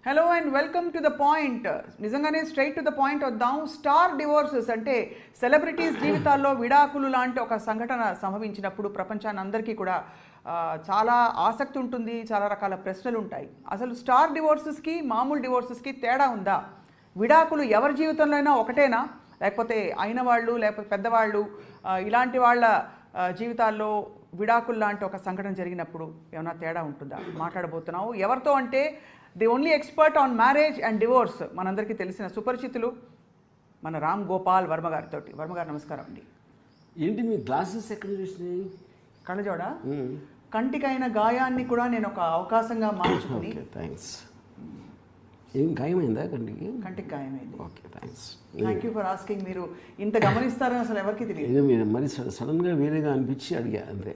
Hello and welcome to the point. నిజంగానే straight to the point వద్దాం. Star divorces అంటే celebrities జీవితాల్లో విడాకులు లాంటి ఒక సంఘటన సంభవించినప్పుడు ప్రపంచాన్ని అందరికీ కూడా చాలా ఆసక్తి ఉంటుంది, చాలా రకాల ప్రశ్నలు ఉంటాయి. అసలు స్టార్ డివోర్సెస్కి మామూలు డివోర్సెస్కి తేడా ఉందా? విడాకులు ఎవరి జీవితంలో అయినా ఒకటేనా, లేకపోతే అయిన వాళ్ళు లేకపోతే పెద్దవాళ్ళు ఇలాంటి వాళ్ళ జీవితాల్లో విడాకులు లాంటి ఒక సంఘటన జరిగినప్పుడు ఏమైనా తేడా ఉంటుందా మాట్లాడబోతున్నావు. ఎవరితో అంటే the only expert on marriage and divorce, మనందరికీ తెలిసిన సుపరిచితులు మన రామ్ గోపాల్ వర్మ గారితో. వర్మ గారు నమస్కారం అండి. ఏంటి మీ గ్లాసెస్ ఎక్కడ చూసినాయి? కళ్ళజోడ. కంటికైన గాయాన్ని కూడా నేను ఒక అవకాశంగా మార్చుకుని. థ్యాంక్స్. ఏం గాయమైందా కంటికి? కంటికి గాయమైంది. Okay, thanks. Thank you for asking. మీరు ఇంత గమనిస్తారని అసలు ఎవరికి తెలియదు. ఏదో మీరు మరి సడన్గా వేరేగా అనిపించి అడిగా అంతే.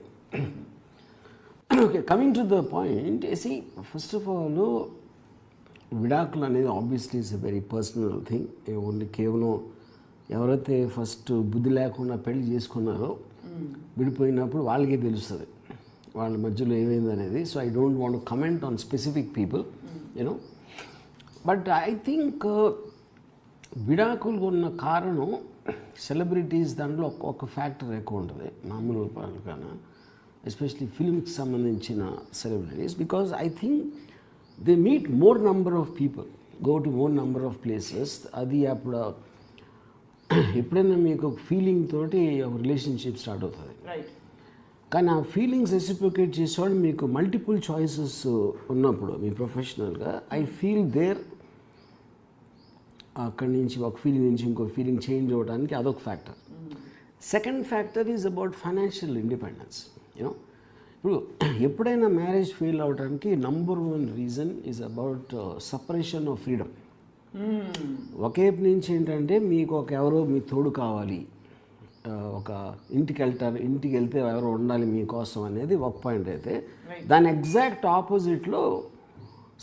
Okay, coming to the point. See, first of all విడాకులు అనేది obviously is a very personal thing. Only కేవలం ఎవరైతే ఫస్ట్ బుద్ధి లేకుండా పెళ్లి చేసుకున్నారో విడిపోయినప్పుడు వాళ్ళకే తెలుస్తుంది వాళ్ళ మధ్యలో ఏమైంది అనేది. So I don't want comment on specific people, you know. But I think విడాకులు ఉన్న కారణం సెలబ్రిటీస్ దాంట్లో ఒక ఫ్యాక్టర్ ఎక్కువ ఉంటుంది మామూలు కన్నా, ఎస్పెషలీ ఫిల్మ్కి సంబంధించిన celebrities. Because I think they meet more number of people, go to more number of places. అది అప్పుడు ఎప్పుడైనా మీకు ఒక ఫీలింగ్ తోటి ఒక రిలేషన్షిప్ స్టార్ట్ అవుతుంది. కానీ ఆ ఫీలింగ్స్ రెసిప్రికేట్ చేసేవాడు మీకు మల్టిపుల్ చాయిసెస్ ఉన్నప్పుడు మీ ప్రొఫెషనల్గా ఐ ఫీల్ దేర్ అక్కడి నుంచి ఒక ఫీలింగ్ నుంచి ఇంకో ఫీలింగ్ చేంజ్ అవ్వడానికి అదొక factor. Second factor is about financial independence. You know, ఇప్పుడు ఎప్పుడైనా మ్యారేజ్ ఫెయిల్ అవడానికి number one reason is about separation of freedom. ఒకేపు నుంచి ఏంటంటే మీకు ఎవరో మీ తోడు కావాలి, ఒక ఇంటికి వెళ్తే ఎవరో ఉండాలి మీకోసం అనేది ఒక పాయింట్ అయితే, దాని ఎగ్జాక్ట్ ఆపోజిట్లో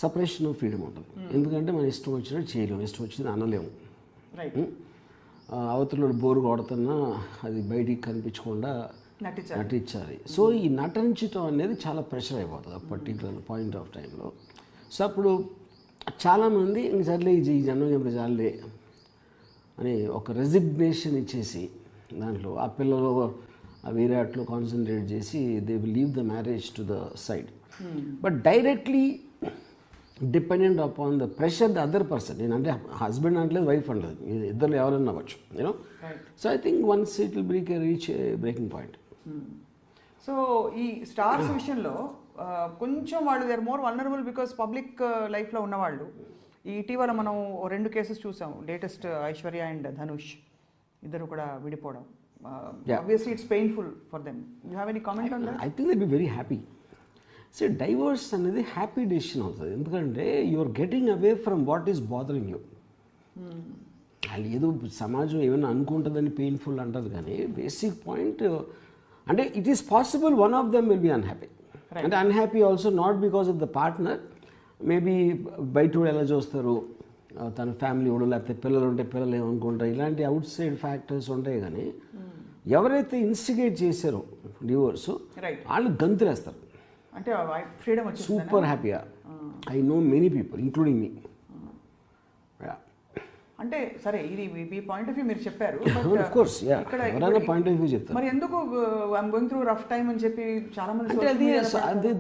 సపరేషన్ ఆఫ్ ఫ్రీడమ్ ఉంటుంది. ఎందుకంటే మనం ఇష్టం వచ్చినట్టు చేయలేము, ఇష్టం వచ్చింది అనలేము. అవతల బోరు కొడుతున్నా అది బయటికి కనిపించకుండా నటించాలి. సో ఈ నటించడం అనేది చాలా ప్రెషర్ అయిపోతుంది ఆ పర్టికులర్ పాయింట్ ఆఫ్ టైంలో. సో అప్పుడు చాలామంది ఇంక సర్లే ఈ జన్మ చెప్పిన చాలే అని ఒక రెసిగ్నేషన్ ఇచ్చేసి దాంట్లో ఆ పిల్లలు ఆ వేరే అట్లో కాన్సన్ట్రేట్ చేసి they will leave the marriage to the side. But directly dependent upon the pressure the other person. నేనంటే హస్బెండ్ అనట్లేదు, వైఫ్ అనలేదు, ఇద్దరు ఎవరైనా అవ్వచ్చు, you know. So I think once it will reach breaking point. So ఈ stars విషయంలో కొంచెం వాళ్ళు they are more vulnerable because public లైఫ్లో ఉన్నవాళ్ళు. ఈ ఇటీవల మనం 2 కేసెస్ చూసాం. లేటెస్ట్ ఐశ్వర్య అండ్ ధనుష్ ఇద్దరు కూడా విడిపోవడం. Obviously it's painful for them. You have any comment on that? I think they be very happy. So divorce అనేది హ్యాపీ డెసిషన్ అవుతుంది. ఎందుకంటే you are getting away from what is bothering you. వాళ్ళు ఏదో సమాజం ఏమైనా అనుకుంటుందని పెయిన్ఫుల్ అంటుంది, కానీ బేసిక్ పాయింట్ అంటే it is possible one of them will be unhappy. అంటే unhappy also not because of the partner, maybe బయట ఎలా చూస్తారు, తన ఫ్యామిలీ కూడా, లేకపోతే పిల్లలు ఉంటే పిల్లలు ఏమనుకుంటారు, ఇలాంటి అవుట్ సైడ్ ఫ్యాక్టర్స్ ఉంటాయి. కానీ ఎవరైతే ఇన్స్టిగేట్ చేశారో డివోర్స్ వాళ్ళు గంతులేస్తారు, అంటే ఫ్రీడమ్ వచ్చి సూపర్ హ్యాపీగా. I know many people including me. అంటే సరే, ఇది మీ పాయింట్ ఆఫ్ వ్యూ మీరు చెప్పారు. మరి ఎందుకు I'm going through rough time అని చెప్పి చాలా మంది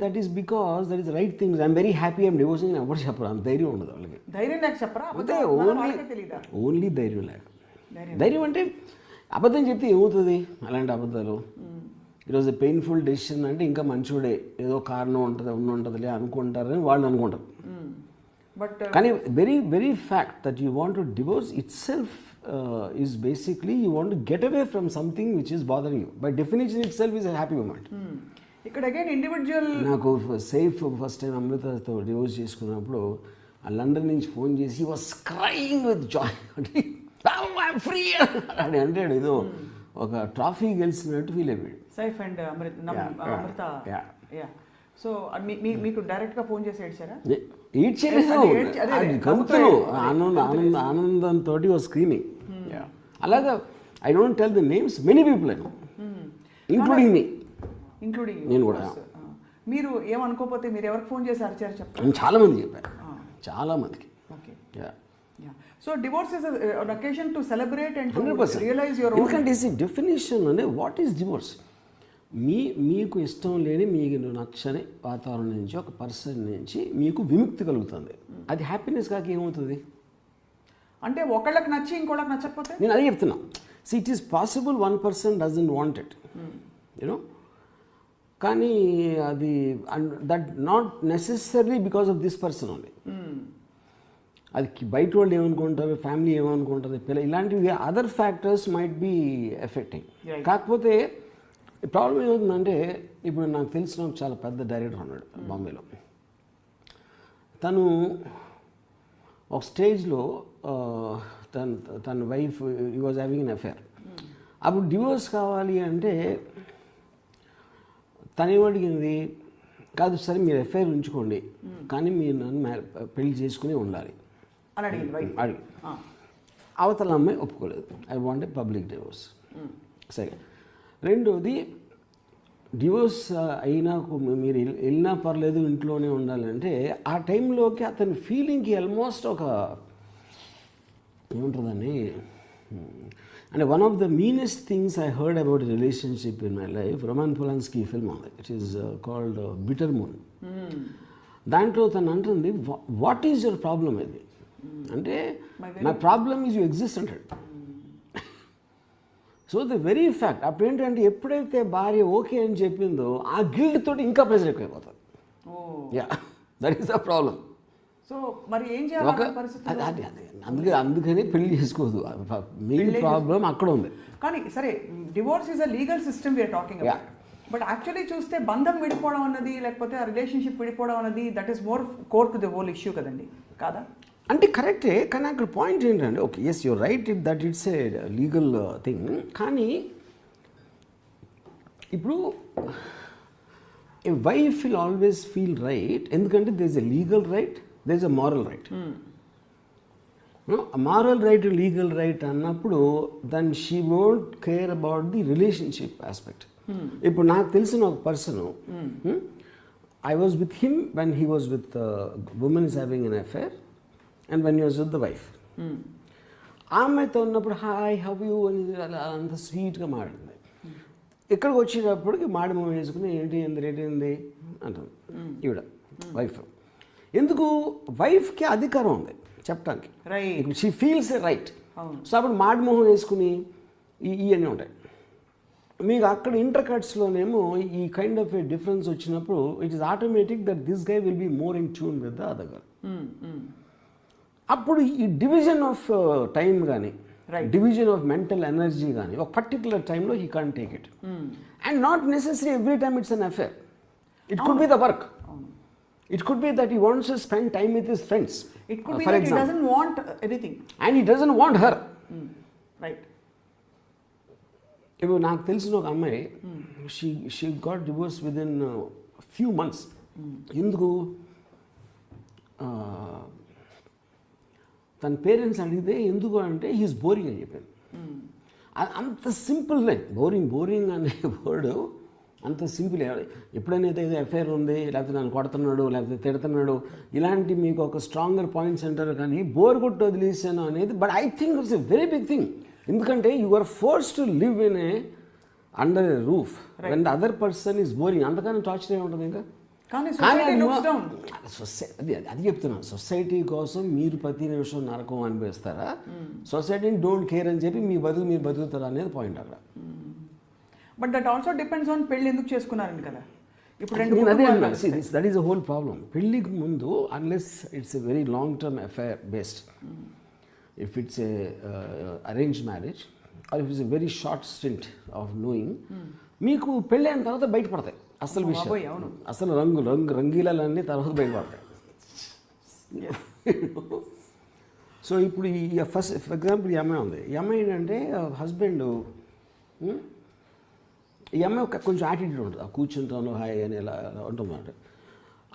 that is because that is right things. I'm very happy, I'm divorcing ఎవరు చెప్పరు, అంత ధైర్యం ఉండదు వాళ్ళకి. ధైర్యం లేక చెప్పరా? ఓన్లీ ధైర్యం లేక. ధైర్యం అంటే అబద్ధం చెప్తే ఏమవుతుంది? అలాంటి అబద్ధాలు ఈరోజు పెయిన్ఫుల్ డెసిషన్ అంటే ఇంకా మంచోడే, ఏదో కారణం ఉంటుందిలే అనుకుంటారని వాళ్ళు అనుకుంటారు. కానీ very very fact that you want to divorce itself is basically you want to get away from something which is bothering you. By definition itself is a happy moment. ఇక్కడ again individual. నాకు Saif first time అమృతతో divorce చేసుకున్నప్పుడు ఆ London నుంచి phone చేసి was crying with joy, free అని అంటాడు. ఏదో ఒక ట్రాఫీ గెలిచినట్టు ఫీల్ అయిపోయాడు. Saif and Amrutha. సో మీకు డైరెక్ట్గా ఫోన్ చేసి ఏడ్చారా? గంతులు ఆనందంతో వాజ్ స్క్రీమింగ్. అలాగా I don't tell the names, many people I know, including me. నేను కూడా. మీరు ఏమనుకోకపోతే మీరు ఎవరికి ఫోన్ చేసి అరిచారు చెప్పండి? చాలా మంది చెప్పారు. చాలామందికి. Okay. Yeah. So divorce is an occasion to celebrate and to 100%. realize your own. ఎందుకంటే ఈ డెఫినేషన్ అనే వాట్ ఈస్ డివోర్స్? మీకు ఇష్టం లేని, మీకు నచ్చని వాతావరణం నుంచి, ఒక పర్సన్ నుంచి మీకు విముక్తి కలుగుతుంది. అది హ్యాపీనెస్ కాక ఏమవుతుంది? అంటే ఒకళ్ళకి నచ్చి ఇంకోళ్ళకి నచ్చకపోతే? నేను అదే చెప్తున్నా. See it is possible one person doesn't want it, you know, కానీ అది that not necessary because of this person only. అది బయట వాళ్ళు ఏమనుకుంటారు, ఫ్యామిలీ ఏమనుకుంటుంది, పిల్లలు, ఇలాంటివి other factors might be affecting. కాకపోతే ప్రాబ్లం ఏమవుతుందంటే, ఇప్పుడు నాకు తెలిసిన చాలా పెద్ద డైరెక్టర్ ఉన్నాడు బాంబేలో. తను ఒక స్టేజ్లో తన వైఫ్ ఈ వాజ్ హ్యావింగ్ ఎన్ అఫేర్. అప్పుడు డివోర్స్ కావాలి అంటే తనేమడిగింది, కాదు సరే మీరు ఎఫ్ఐఆర్ ఉంచుకోండి, కానీ మీరు నన్ను పెళ్లి చేసుకుని ఉండాలి అడిగి. అవతల అమ్మాయి ఒప్పుకోలేదు. I want a public divorce. సరే. రెండోది, డివోర్స్ అయినా మీరు వెళ్ళినా పర్లేదు ఇంట్లోనే ఉండాలంటే ఆ టైంలోకి అతని ఫీలింగ్కి ఆల్మోస్ట్ ఒక ఏముంటుందని అంటే one of the meanest things I heard about relationship in my life, Roman Polanski film ఉంది. It is called bitter moon. దాంట్లో తను అంటుంది, వాట్ ఈజ్ యువర్ ప్రాబ్లమ్? ఇది అంటే my problem is you exist అంటాడు. సో ద వెరీ ఫ్యాక్ట్ అప్పుడు ఏంటంటే ఎప్పుడైతే భార్య ఓకే అని చెప్పిందో ఆ గిల్ట్ తోటి ఇంకా ప్రెషర్ ఎక్కువైపోతుంది. Yeah, that is the problem. So మరి ఏం చేయాలి? అందుకని పెళ్లి చేసుకోదు. మెయిన్ ప్రాబ్లం అక్కడ ఉంది. కానీ సరే, divorce is a legal system we're talking about. But actually చూస్తే బంధం విడిపోవడం అన్నది, లేకపోతే ఆ రిలేషన్షిప్ విడిపోవడం అన్నది, that is more core to the whole issue కదండి, కాదా? అంటే కరెక్టే, కానీ అక్కడ పాయింట్ ఏంటంటే, okay yes you're right that it's a legal thing. కానీ ఇప్పుడు a wife will always feel right, ఎందుకంటే there is a legal right, there is a moral right. Moral right, legal right అన్నప్పుడు then she won't care about the relationship aspect. ఇప్పుడు నాకు తెలిసిన ఒక person, I was with him when he was with women is having an affair and when you was with the wife. ఆమెతో ఉన్నప్పుడు hi how you అని అంత స్వీట్గా మాట్లాడింది. ఇక్కడికి వచ్చేటప్పటికి మాడి మూవ్ చేసుకుని ఏంటి ఏంది అంటుంది ఈవిడ వైఫ్. ఎందుకు? వైఫ్కి అధికారం ఉంది చెప్పడానికి. She feels A right. So అప్పుడు మాడిమోహం వేసుకుని ఇవన్నీ ఉంటాయి. మీకు అక్కడ ఇంటర్ కట్స్లోనేమో ఈ కైండ్ ఆఫ్ ఏ డిఫరెన్స్ వచ్చినప్పుడు it is automatic that this guy will be more in tune with the other girl. అప్పుడు ఈ డివిజన్ ఆఫ్ టైం కానీ, డివిజన్ ఆఫ్ మెంటల్ ఎనర్జీ కానీ ఒక పర్టికులర్ టైంలో he can't take it. And not necessary every time it's an affair. It could be the work. It could be that he wants to spend time with his friends. It could be that he doesn't want anything. And he doesn't want her. Right. ఇప్పుడు నాకు తెలిసిన ఒక అమ్మాయి, she got divorced within a few months. ఎందుకు? తన parents అడిగితే ఎందుకు అంటే హీస్ బోరింగ్ అని చెప్పాను. అంత సింపుల్ లైన్. బోరింగ్ అనే వర్డ్ అంత సింపుల్. ఎప్పుడైనా ఏదో ఎఫ్ఐఆర్ ఉంది, లేకపోతే నన్ను కొడుతున్నాడు, లేకపోతే తిడుతున్నాడు, ఇలాంటి మీకు ఒక స్ట్రాంగర్ పాయింట్స్ అంటారు. కానీ బోర్ కొట్టి వదిలేసాను అనేది, but I think it's a very big thing. ఎందుకంటే you are force to live in a under a roof when the other person is boring. అంతకన్నా టార్చర్ ఏముంటుంది ఇంకా? అది చెప్తున్నాను. సొసైటీ కోసం మీరు ప్రతి నిమిషం నరకం అనిపిస్తారా? సొసైటీని డోంట్ కేర్ అని చెప్పి మీరు బతుకుతారా అనేది పాయింట్ అక్కడ. But that also depends on పెళ్ళి ఎందుకు చేసుకున్నారని కదా. ఇప్పుడు that is a whole problem. పెళ్ళికి ముందు unless it's a very long term affair based, if it's a arrange marriage or if it's a very short stint of knowing, మీకు పెళ్ళి అయిన తర్వాత బయటపడతాయి అసలు విషయం. అసలు రంగీలన్నీ తర్వాత బయటపడతాయి. సో ఇప్పుడు ఈ ఫస్ట్ ఫర్ ఎగ్జాంపుల్ ఈ అమ్మాయి ఉంది. ఈ అమ్మాయి ఏంటంటే హస్బెండ్, ఈ అమ్మాయి కొంచెం యాటిట్యూడ్ ఉంటుంది. కూర్చుంటాను హాయ్ అని ఎలా ఉంటుందంట.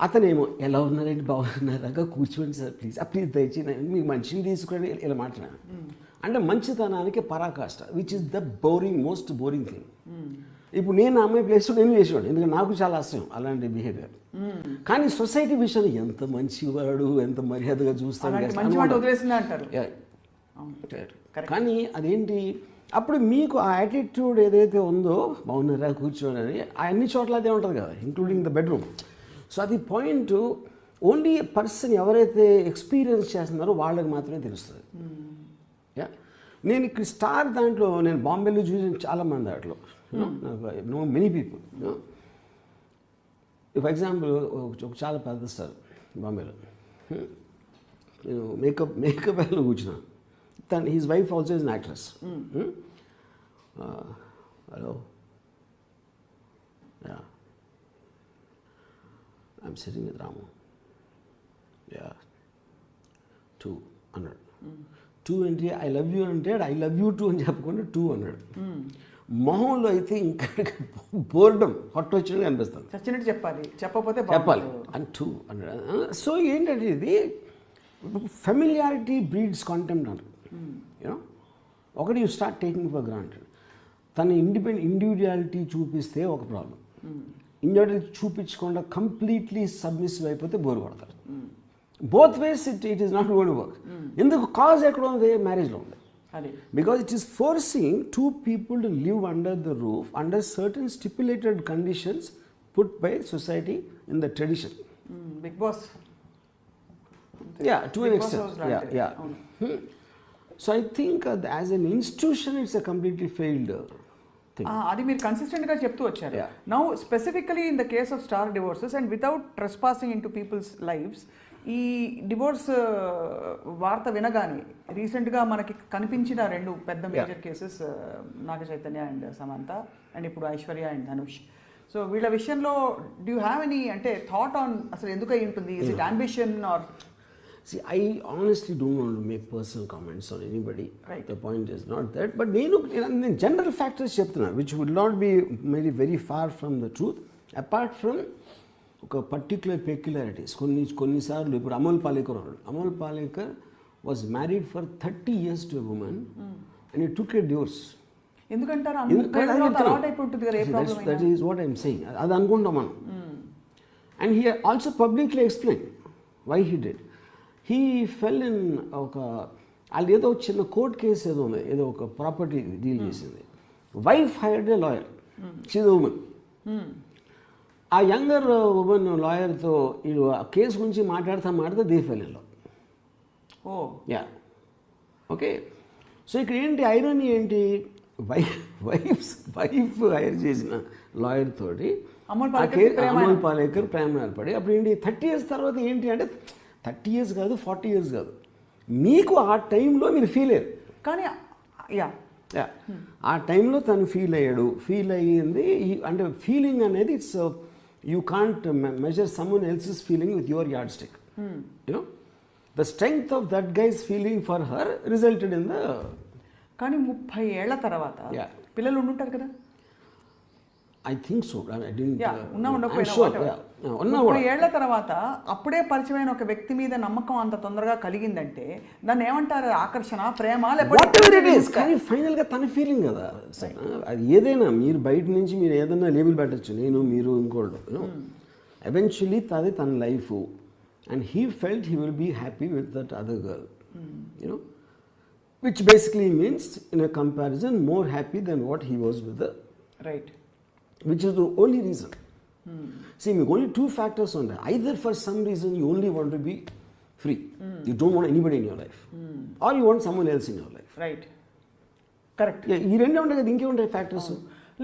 అతనేమో ఎలా ఉన్నారంటే బాగున్నారాగా, కూర్చోండి సార్ ప్లీజ్ దయచేసి మీకు మంచిని తీసుకుని ఇలా మాట్లాడాను. అంటే మంచితనానికి పరాకాష్ట, which is the most boring thing. ఇప్పుడు నేను అమ్మాయి ప్లేస్లో నేను చేసేవాడు, ఎందుకంటే నాకు చాలా అసహ్యం అలాంటి బిహేవియర్. కానీ సొసైటీ విషయంలో ఎంత మంచివాడు, ఎంత మర్యాదగా చూస్తాడు. కానీ అదేంటి, అప్పుడు మీకు ఆ యాటిట్యూడ్ ఏదైతే ఉందో, బాగున్నారా కూర్చోని, అన్ని చోట్ల అదే ఉంటుంది కదా, ఇంక్లూడింగ్ ద బెడ్రూమ్. సో అది పాయింట్ ఓన్లీ పర్సన్ ఎవరైతే ఎక్స్పీరియన్స్ చేస్తున్నారో వాళ్ళకి మాత్రమే తెలుస్తుంది. యా, నేను ఇక్కడ స్టార్ దాంట్లో నేను బాంబేలో చూసిన చాలామంది దాంట్లో no many people. For example ఒక చాలా పెద్ద స్టార్ బాంబేలో, నేను మేకప్ వేలో కూర్చున్నాను. His wife also is an actress. Hello, ya, I'm sitting with Ramu. Ya, 200. 2 అంటే ఐ లవ్ యూ అంటే ఐ లవ్ యూ 2 అని చెప్పకుండా 2 అన్నాడు. మొహంలో అయితే ఇంకా బోర్డం కొట్టొచ్చినట్టు అనిపిస్తుంది. చచ్చినట్టు చెప్పాలి, చెప్పకపోతే చెప్పాలి అని 2 అన్నాడు. సో ఏంటంటే ఇది ఫెమిలియారిటీ బ్రీడ్స్ కాంటెంప్ట్ అంటారు. యూనో, ఒకటి you start taking for granted. తన ఇండివిజువాలిటీ చూపిస్తే ఒక ప్రాబ్లం, ఇండివిజువాలిటీ చూపించకుండా కంప్లీట్లీ సబ్మిసివ్ అయిపోతే బోర్ కొడతారు. Both ways it is not going to work. ఎందుకు కాజ్ ఎక్కడ ఉంది, మ్యారేజ్లో ఉంది. Because it is forcing two people to live under the roof under certain stipulated conditions put by society in the tradition. Big Boss. Yeah, to an extent. Yeah. So I think as an institution it's a completely failed thing. అది మీరు కన్సిస్టెంట్గా చెప్తూ వచ్చారు. Now specifically in the case of star divorces and without trespassing into people's lives, ఈ divorce వార్త వినగానే రీసెంట్గా మనకి కనిపించిన 2 పెద్ద major cases, Naga Chaitanya and Samantha, and ఇప్పుడు ఐశ్వర్య అండ్ ధనుష్. సో వీళ్ళ విషయంలో డూ యూ హ్యావ్ ఎనీ అంటే థాట్ ఆన్ అసలు ఎందుకు అయి ఉంటుంది? Is it ambition or? See, I honestly don't want to make personal comments on anybody. Right. The point is not that. But నేను general factors చెప్తున్నా which would not be maybe very far from the truth. Apart from ఒక particular పెక్యులారిటీస్ కొన్నిసార్లు ఇప్పుడు అమోల్ పాలేకర్ ఉన్నాడు. Amol Palekar was married for 30 years to a woman and he took a divorce. ఎందుకంటారు? That is what I'm saying. అది అనుకుంటాం మనం. And he also publicly explained why he did. He fell in ఒక వాళ్ళు ఏదో చిన్న కోర్ట్ కేసు ఏదో ఉంది, ఏదో ఒక ప్రాపర్టీ డీల్ చేసింది. Wife hired A lawyer, she is a women. ఆ యంగర్ ఉమెన్ లాయర్తో వీడు ఆ కేసు గురించి మాట్లాడితే they fell in love. Yeah, okay. So ఇక్కడ ఏంటి ఐరనీ ఏంటి, వైఫ్ హైర్ చేసిన లాయర్ తోటి అమోల్ పాలేకర్ ప్రేమ ఏర్పడి అప్పుడు ఏంటి 30 years తర్వాత ఏంటి అంటే 30 years కాదు, 40 years కాదు, మీకు ఆ టైంలో మీరు ఫీల్ అయ్యారు. కానీ ఆ టైంలో తను ఫీల్ అయ్యింది. అంటే ఫీలింగ్ అనేది it's you can't measure someone else's feeling with your yardstick. You know, the strength of that guy's feeling for her resulted in the. కానీ 30 ఏళ్ల తర్వాత పిల్లలు ఉండుంటారు కదా? I think so. I didn't. 30 ఏళ్ల తర్వాత అప్పుడే పరిచయమైన ఒక వ్యక్తి మీద నమ్మకం అంత తొందరగా కలిగిందంటే దాన్ని ఏమంటారు? ఆకర్షణ, ప్రేమ, లేకపోతే కానీ ఫైనల్గా తన ఫీలింగ్ కదా. అది ఏదైనా మీరు బయట నుంచి మీరు ఏదైనా లేబుల్ పెట్టచ్చు, నేను మీరు ఇంకోళ్ళు. ఎవెన్చువలీ అది తన life and he felt he will be happy with that other girl. You know, which basically means in a comparison more happy than what he was with the right. Which is the only reason. See, only 2 factors on that. Either for some reason you only want to be free. You don't want anybody in your life. Or you want someone else in your life. Right. Correct. ఈ రెండే ఉంటాయి కదా, ఇంకే ఉంటాయి factors.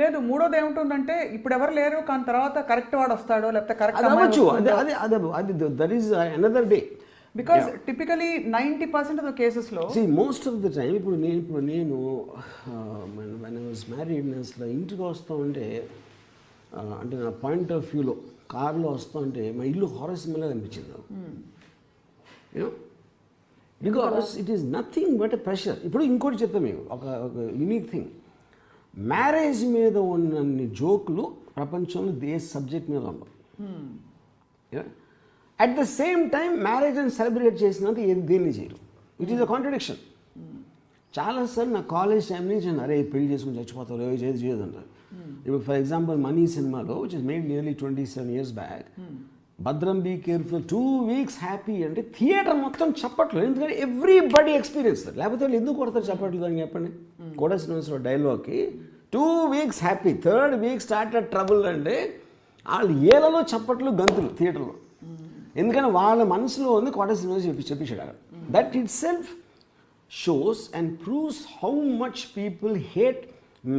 లేదు, మూడోది ఏముంటుందంటే ఇప్పుడు ఎవరు లేరు కానీ తర్వాత కరెక్ట్ వాడు వస్తాడో లేకపోతే కరెక్ట్ అవ్వచ్చు. అది that is another day. Because typically 90% of the కేసెస్లో మోస్ట్ ఆఫ్ ద టైం ఇప్పుడు నేను when I was married నేను అసలు ఇంటికి వస్తూ ఉంటే అంటే నా పాయింట్ ఆఫ్ వ్యూలో కార్లో వస్తూ ఉంటే మా ఇల్లు హారర్ సినిమాలో అనిపించింది నాకు. You know, because it is nothing but a pressure. ఇప్పుడు ఇంకోటి చెప్తాను మీకు ఒక యూనిక్ థింగ్, మ్యారేజ్ మీద ఉన్నన్ని జోకులు ప్రపంచంలో సబ్జెక్ట్ మీద ఉండవు. At the same time marriage అని సెలబ్రేట్ చేసినంత దేన్ని చేయరు. It is a contradiction. చాలాసార్లు నా కాలేజ్ టైం నుంచి అరే పెళ్లి చేసుకుని చచ్చిపోతారు ఏది చేయదు అంటారు. ఇప్పుడు ఫర్ ఎగ్జాంపుల్ మనీ సినిమాలో which is made nearly 27 years back, భద్రం బీ కేర్ఫుల్ 2 weeks హ్యాపీ అంటే థియేటర్ మొత్తం చప్పట్లు. ఎందుకంటే ఎవ్రీబడి ఎక్స్పీరియన్స్, లేకపోతే వాళ్ళు ఎందుకు కొడతారు చప్పట్లు అని చెప్పండి. కోట శ్రీనివాసరావు డైలాగ్కి 2 weeks happy, 3rd week started trouble అంటే వాళ్ళు ఏలలో చప్పట్లు గంతులు థియేటర్లో. ఎందుకంటే వాళ్ళ మనసులో ఉంది కోట శ్రీనివాస్ చెప్పేసాడు. That itself shows and proves how much people hate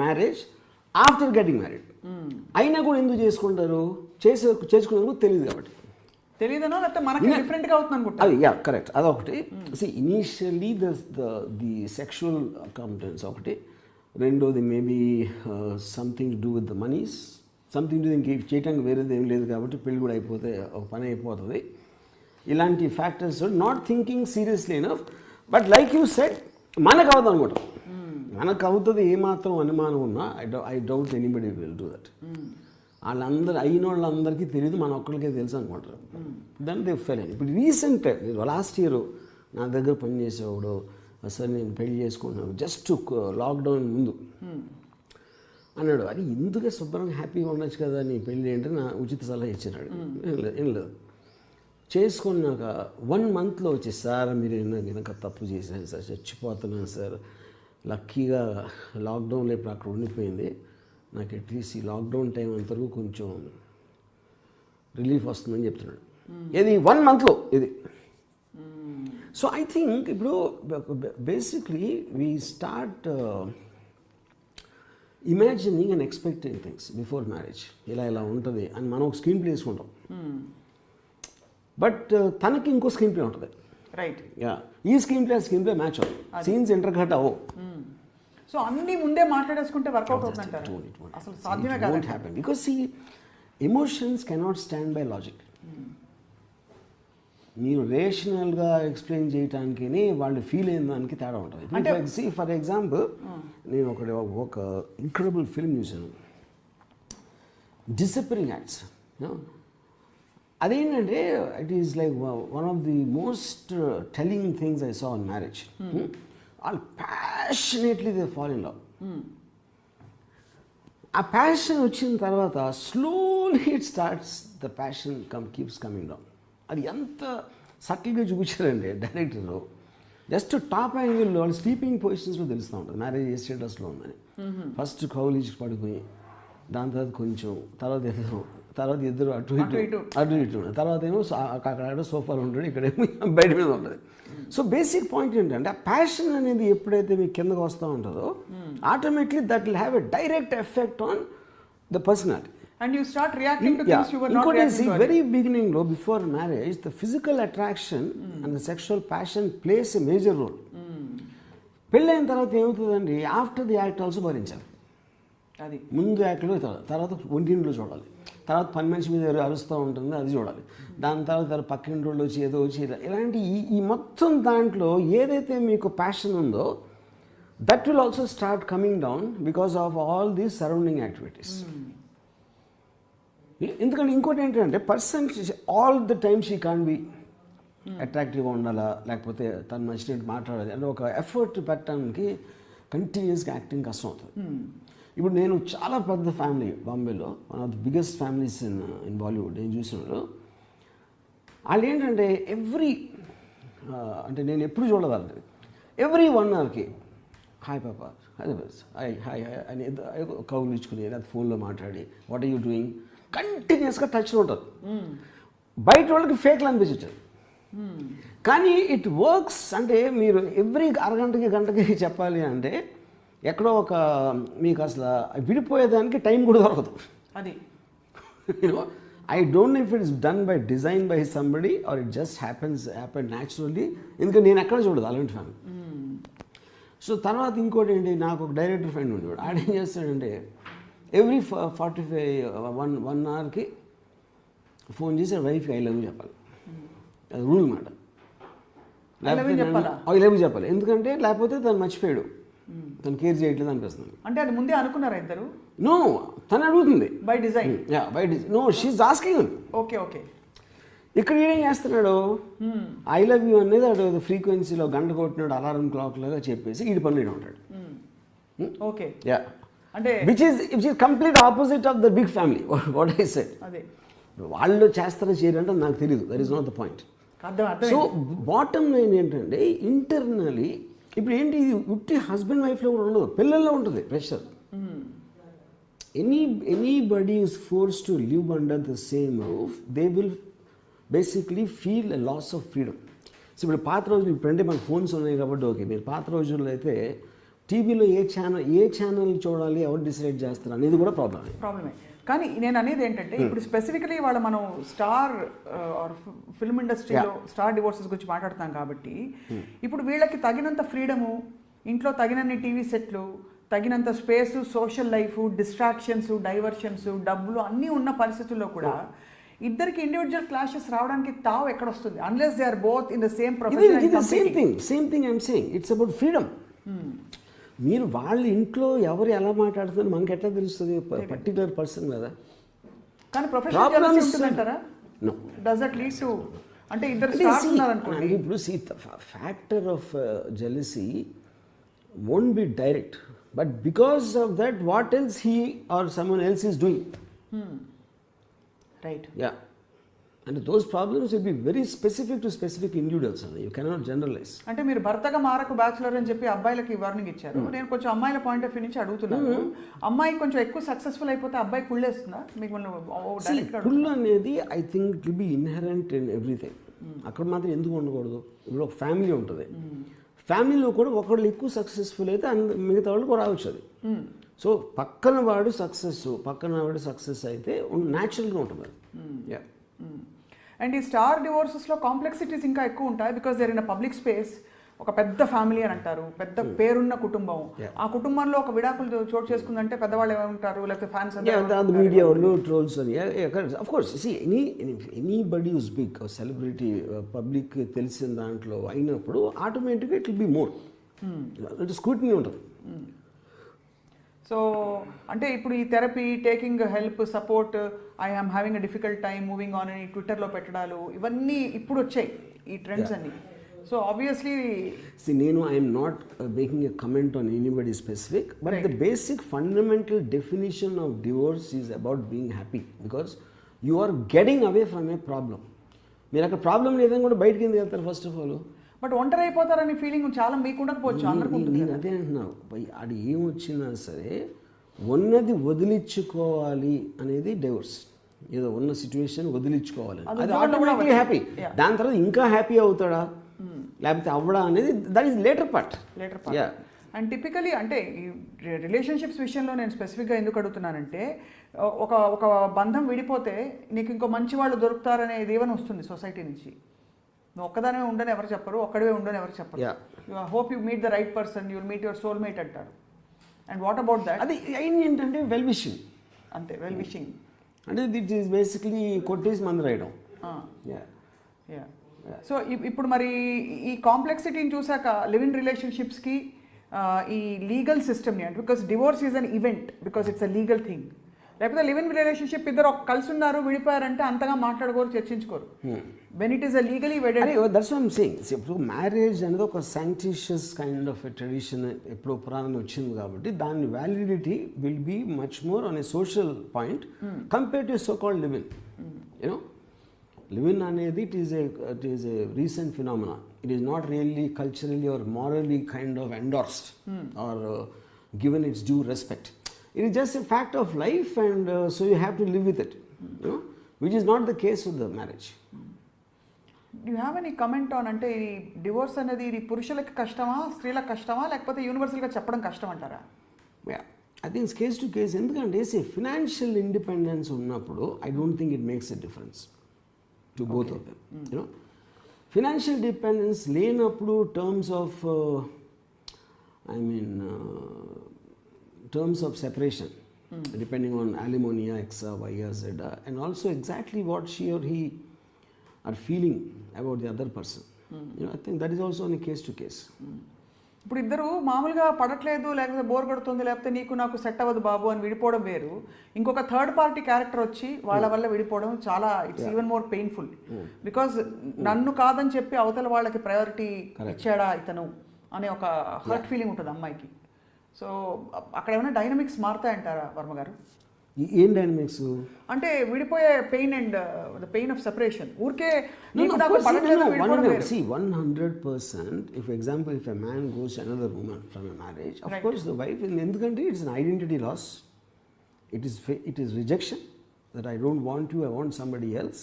marriage after getting married. అయినా కూడా ఎందుకు చేసుకుంటారు, చేసుకునేందుకు తెలియదు కాబట్టి. తెలియదనో లేకపోతే మనకి డిఫరెంట్గా అవుతుంది అనుకుంటా. అది యా కరెక్ట్, అదొకటి. ఇనీషియల్లీ ది సెక్షువల్ కాంపిటెన్స్ ఒకటి, రెండోది maybe something to do with the monies, something to ఇంక చేయటానికి వేరేది ఏం లేదు కాబట్టి పెళ్ళి కూడా అయిపోతే ఒక పని అయిపోతుంది. ఇలాంటి factors not thinking seriously enough. But like you said మనకు అవుతుంది అనుకుంటాం, మనకు అవుతుంది ఏమాత్రం అనుమానం ఉన్నా I doubt anybody will do that. వాళ్ళందరూ అయిన వాళ్ళందరికీ తెలియదు, మన ఒక్కరికే తెలుసు అనుకుంటారు. దాన్ని దే ఫెయిల్. ఇప్పుడు రీసెంట్ లాస్ట్ ఇయర్ నా దగ్గర పనిచేసేవాడు అసలు నేను పెళ్లి చేసుకున్నాను జస్ట్ లాక్డౌన్ ముందు అన్నాడు, అది ఎందుకే శుభ్రంగా హ్యాపీగా ఉండొచ్చు కదా నీ పెళ్ళి అంటే నా ఉచిత సలహా ఇచ్చినాడు. ఏం లేదు చేసుకున్నాక 1 monthలో వచ్చేసి సార్ మీరు వెనక తప్పు చేశాను సార్, చచ్చిపోతున్నాను సార్, లక్కీగా లాక్డౌన్లో ఇప్పుడు అక్కడ ఉండిపోయింది, నాకు అట్లీస్ట్ ఈ లాక్డౌన్ టైం అంతవరకు కొంచెం రిలీఫ్ వస్తుందని చెప్తున్నాడు. ఇది 1 monthలో ఇది. సో ఐ థింక్ ఇప్పుడు basically we start imagining and expecting things before marriage, ఇలా ఉంటుంది అని మనం ఒక స్క్రీన్ ప్లే వేసుకుంటాం. బట్ తనకి ఇంకో స్క్రీన్ ప్లే ఉంటుంది. రైట్. యా, ఈ స్క్రీన్ ప్లే మ్యాచ్ అవ్వదు, సీన్స్ ఇంటర్కట్ అవ్వవు. సో అన్ని ముందే మాట్లాడేసుకుంటే వర్కౌట్ అవుతుందంటారు. అసలు సాధ్యమే కాదు. Won't happen because see, emotions cannot stand by logic. మీరు రేషనల్గా ఎక్స్ప్లెయిన్ చేయటానికి వాళ్ళు ఫీల్ అయిన దానికి తేడా ఉంటుంది. అంటే ఫర్ ఎగ్జాంపుల్ నేను ఒక ఇంక్రెడిబుల్ ఫిల్మ్ చూసాను, డిసప్పరింగ్ యాక్ట్స్. అదేంటంటే it is like one of the most telling things I saw in marriage. వాళ్ళు passionately they fall in love. ఆ ప్యాషన్ వచ్చిన తర్వాత slowly it starts the passion keeps coming down. అది ఎంత సటిల్గా చూపించారండి డైరెక్టర్. జస్ట్ టాప్ యాంగిల్లో వాళ్ళు స్లీపింగ్ పొజిషన్స్లో తెలుస్తూ ఉంటుంది మ్యారేజ్ ఏ స్టేటస్లో ఉందని. ఫస్ట్ కౌలిచ్చి పడుకుని, దాని తర్వాత కొంచెం, తర్వాత ఇద్దరు అటు ఇటు తర్వాత ఏమో అక్కడ సోఫాలో ఉంటాడు, ఇక్కడేమో బయట మీద ఉంటుంది. సో బేసిక్ పాయింట్ ఏంటంటే ఆ ప్యాషన్ అనేది ఎప్పుడైతే మీకు కిందకు వస్తూ ఉంటుందో automatically that will have a direct effect on the personality. And you start reacting to things you were not reacting to. Very beginning లో before marriage the physical attraction and the sexual passion plays a major role. పెళ్ళైన తర్వాత ఏమవుతుందండి, after the act also భరించాలి. అది ముందు యాక్ట్లో తర్వాత ఒంటింట్లో చూడాలి, తర్వాత పని మనిషి మీద అరుస్తూ ఉంటుంది అది చూడాలి, దాని తర్వాత పక్కింటి వాళ్ళు వచ్చి ఏదో వచ్చి ఇలాంటి ఈ మొత్తం దాంట్లో ఏదైతే మీకు ప్యాషన్ ఉందో that will also start coming down because of all these surrounding activities. ఎందుకంటే ఇంకోటి ఏంటంటే person all the time she can be అట్రాక్టివ్గా ఉండాలా, లేకపోతే తను నచ్చినట్టు మాట్లాడాలి అంటే ఒక ఎఫర్ట్ పెట్టడానికి కంటిన్యూస్గా యాక్టింగ్ కష్టం అవుతుంది. ఇప్పుడు నేను చాలా పెద్ద ఫ్యామిలీ బాంబేలో, one of the biggest families in Bollywood నేను చూసినప్పుడు వాళ్ళు ఏంటంటే అంటే నేను ఎప్పుడు చూడగలదు ఎవ్రీ 1 hourకి హాయ్ పాప అదే హాయ్ హాయ్ హాయ్ అని కౌలు ఇచ్చుకుని లేదా ఫోన్లో మాట్లాడి వాట్ ఆర్ యూ డూయింగ్ కంటిన్యూస్గా టచ్లో ఉంటుంది. బయట వాళ్ళకి ఫేక్లు అనిపించచ్చు, కానీ ఇట్ వర్క్స్. అంటే మీరు ఎవ్రీ అరగంటకి గంటకి చెప్పాలి అంటే ఎక్కడో ఒక మీకు అసలు విడిపోయేదానికి టైం కూడా దొరకదు. అది I don't know if it is done by design by somebody or it just happen naturally. ఎందుకంటే నేను ఎక్కడ చూడదు అలాంటి ఫ్యామిలీ. సో తర్వాత ఇంకోటి ఏంటి, నాకు ఒక డైరెక్టర్ ఫ్రెండ్ ఉండేవాడు, ఆడేం చేస్తాడంటే ఎవ్రీ 1 hourకి ఫోన్ చేసి వైఫ్కి ఐ లవ్ యూ చెప్పాలి. అది రూల్ మాట. ఐ లవ్ యూ చెప్పాలి, ఎందుకంటే లేకపోతే తను మర్చిపోయాడు, తను కేర్ చేయట్లేదు అనిపిస్తుంది. అంటే అది ముందే అనుకున్నారా ఇద్దరు? నో, తను అడుగుతుంది by design. By design. No, she's asking. Okay okay. ఇక్కడ ఏం చేస్తున్నాడు, ఐ లవ్ యూ అనేది అటు ఫ్రీక్వెన్సీలో గంట కొట్టినాడు అలారం క్లాక్ లాగా చెప్పేసి ఈడి పనులు ఉంటాడు. ఓకే, యా, అంటే which is complete opposite of the big family. What I said, అదే వాళ్ళు చేస్తారో చేయరంటే నాకు తెలియదు, that is not the point. So bottom line ఏంటంటే ఇంటర్నలీ ఇప్పుడు ఏంటి, ఇది ఉట్టి హస్బెండ్ వైఫ్లో కూడా ఉండదు, పిల్లల్లో ఉంటుంది pressure. Anybody is force to live under the same roof, they will basically feel a loss of freedom. So ఇప్పుడు పాత రోజులు, ఇప్పుడంటే మనకు ఫోన్స్ ఉన్నాయి కాబట్టి ఓకే, మీరు పాత రోజుల్లో అయితే టీవీలో ఏ ఛానల్ చూడాలి, ఎవరు డిసైడ్ చేస్తారు అనేది కూడా ప్రాబ్లమే. కానీ నేను అనేది ఏంటంటే ఇప్పుడు స్పెసిఫికలీ వాళ్ళు మనం స్టార్ ఫిల్మ్ ఇండస్ట్రీలో స్టార్ డివోర్సెస్ గురించి మాట్లాడుతాం కాబట్టి ఇప్పుడు వీళ్ళకి తగినంత ఫ్రీడము, ఇంట్లో తగినన్ని టీవీ సెట్లు, తగినంత space, social life, distractions, diversions, డబ్బులు అన్నీ ఉన్న పరిస్థితుల్లో కూడా ఇద్దరికి ఇండివిజువల్ క్లాషెస్ రావడానికి తావు ఎక్కడ వస్తుంది, unless they are both in the same profession. Same thing I'm saying, it's about freedom. మీరు వాళ్ళ ఇంట్లో ఎవరు ఎలా మాట్లాడుతున్నారు మనకి ఎట్లా తెలుస్తుంది, పర్టికులర్ పర్సన్ కదా. కానీ ప్రొఫెషనల్ జెలసీ ఉంటుందంటారా? No, does that lead to, అంటే ఇద్దరు స్టార్స్ ఉన్నారు అనుకోండి, ఇప్పుడు see factor of jealousy won't be direct, but because of that what else he or someone else is doing. Right, yeah, అంటే those problems will be very specific to specific individuals, you cannot generalise. అంటే మీరు భర్తగా మారకు bachelor అని చెప్పి అబ్బాయిలకి warning ఇచ్చారు. నేను కొంచెం అమ్మాయిల పాయింట్ ఆఫ్ వ్యూ నుంచి అడుగుతున్నాను. అమ్మాయి కొంచెం ఎక్కువ సక్సెస్ఫుల్ అయిపోతే అబ్బాయి కుళ్ళేస్తుందా మీకు? కుళ్ళు అనేది I think it will B inherent in everything. అక్కడ మాత్రం ఎందుకు ఉండకూడదు? ఇప్పుడు ఒక ఫ్యామిలీ ఉంటుంది, ఫ్యామిలీలో కూడా ఒకళ్ళు ఎక్కువ సక్సెస్ఫుల్ అయితే మిగతా వాళ్ళు కూడా రావచ్చు అది. సో పక్కన వాడు సక్సెస్ అయితే న్యాచురల్గా ఉంటుంది. యా, అండ్ ఈ స్టార్ డివోర్సెస్లో కాంప్లెక్సిటీస్ ఇంకా ఎక్కువ ఉంటాయి, because there in a public space. ఒక పెద్ద ఫ్యామిలీ అని అంటారు, పెద్ద పేరున్న కుటుంబం. ఆ కుటుంబంలో ఒక విడాకులు చోటు చేసుకుందంటే పెద్దవాళ్ళు ఏమంటారు, లేకపోతే ఫ్యాన్స్ మీడియా వాళ్ళు ట్రోల్స్ అని. Of course see anybody who's big celebrity public తెలిసిన దాంట్లో అయినప్పుడు ఆటోమేటిక్గా it will be more scrutiny ఉంటుంది. సో అంటే ఇప్పుడు ఈ therapy, taking help, support, I am having a difficult time moving on అని ట్విట్టర్లో పెట్టడాలు ఇవన్నీ ఇప్పుడు వచ్చాయి ఈ ట్రెండ్స్ అన్ని. సో ఆబ్వియస్లీ నేను I'm not making a comment on anybody specific, but the basic fundamental definition of divorce is about being happy, because you are getting away from a problem. మీరు అక్కడ ప్రాబ్లం లేదని కూడా బయటకి ఎందుకు వెళ్తారు first of all? But ఒంటరి అయిపోతారనే feeling చాలా మీకు ఉండకపోవచ్చు. నేను అదే అంటున్నాను, అది ఏమొచ్చినా సరే ఉన్నది వదిలించుకోవాలి అనేది డివోర్స్. ఏదో ఉన్న సిచ్యువేషన్ వదిలించుకోవాలి, అది ఆటోమేటిక్లీ హ్యాపీ. దాని తర్వాత ఇంకా హ్యాపీ అవుతాడా లేకపోతే అవ్వడా అనేది that is later part. And typically అంటే ఈ రిలేషన్షిప్స్ విషయంలో నేను స్పెసిఫిక్గా ఎందుకు అడుగుతున్నానంటే, ఒక బంధం విడిపోతే నీకు ఇంకో మంచి వాళ్ళు దొరుకుతారనేది ఏమైనా వస్తుంది సొసైటీ నుంచి. నువ్వు ఒక్కదానే ఉండని ఎవరు చెప్పరు, ఒక్కడివే ఉండని ఎవరు చెప్పరు. Hope you meet the right person, you will meet your soulmate అంటారు. And what about that? అది ఏంటంటే వెల్ విషింగ్, అంతే. వెల్ విషింగ్ అంటే దిట్ ఈస్ బేసిక్లీ కొట్టేసి మంది రాయడం. సో ఇప్పుడు మరి ఈ కాంప్లెక్సిటీని చూసాక లివ్ ఇన్ రిలేషన్షిప్స్కి ఈ లీగల్ సిస్టమ్ని, అంటే because divorce is an event, because it's a legal thing. లేకపోతే లివ్ ఇన్ రిలేషన్షిప్ ఇద్దరు కలిసి ఉన్నారు, విడిపోయారంటే అంతగా మాట్లాడుకోరు, చర్చించుకోరు. When it is a legally wedded, that's what I'm saying. ఇప్పుడు మ్యారేజ్ అనేది ఒక sanctitious kind of a tradition, ఎప్పుడో పురాణం వచ్చింది కాబట్టి దాని validity will be much more on a social point compare to so called live in. You know, live in అనేది it is a recent phenomena. It is not really culturally or morally kind of endorsed or given its due respect. It is just a fact of life, and so you have to live with it, you know, which is not the case with the marriage. Do you have any comment on అంటే ఈ divorce అనేది ఇది పురుషులకు కష్టమా, స్త్రీలకు కష్టమా, లేకపోతే యూనివర్సల్గా చెప్పడం కష్టం అంటారా? I think it's case to case. ఎందుకంటే ఫినాన్షియల్ ఇండిపెండెన్స్ ఉన్నప్పుడు I don't think it makes a difference to both of them. You know, financial dependence లేనప్పుడు terms of separation, depending on alimony, X, Y, Z, and also exactly what she or he are feeling about the other person. You know, I think that is also on a case to case. ఇప్పుడు ఇద్దరు మామూలుగా పడట్లేదు, లేకపోతే bore కొడుతుంది, లేకపోతే నీకు నాకు set అవ్వదు బాబు అని విడిపోవడం వేరు. ఇంకొక థర్డ్ పార్టీ క్యారెక్టర్ వచ్చి వాళ్ళ వల్ల విడిపోవడం చాలా it's even more painful. Because నన్ను కాదని చెప్పి అవతల వాళ్ళకి ప్రయారిటీ ఇచ్చాడా ఇతను అనే ఒక హర్ట్ ఫీలింగ్ ఉంటుంది అమ్మాయికి. సో అక్కడ ఏమైనా డైనమిక్స్ మారుతాయంటారా వర్మ గారు? ఏం డైనమిక్స్ అంటే విడిపోయే pain and the pain of separation. ఊరికే see 100%. if example if a man goes to another woman from a marriage, of course the wife, ఎందుకంటే it's an identity loss, it is rejection that I don't want you, I want somebody else.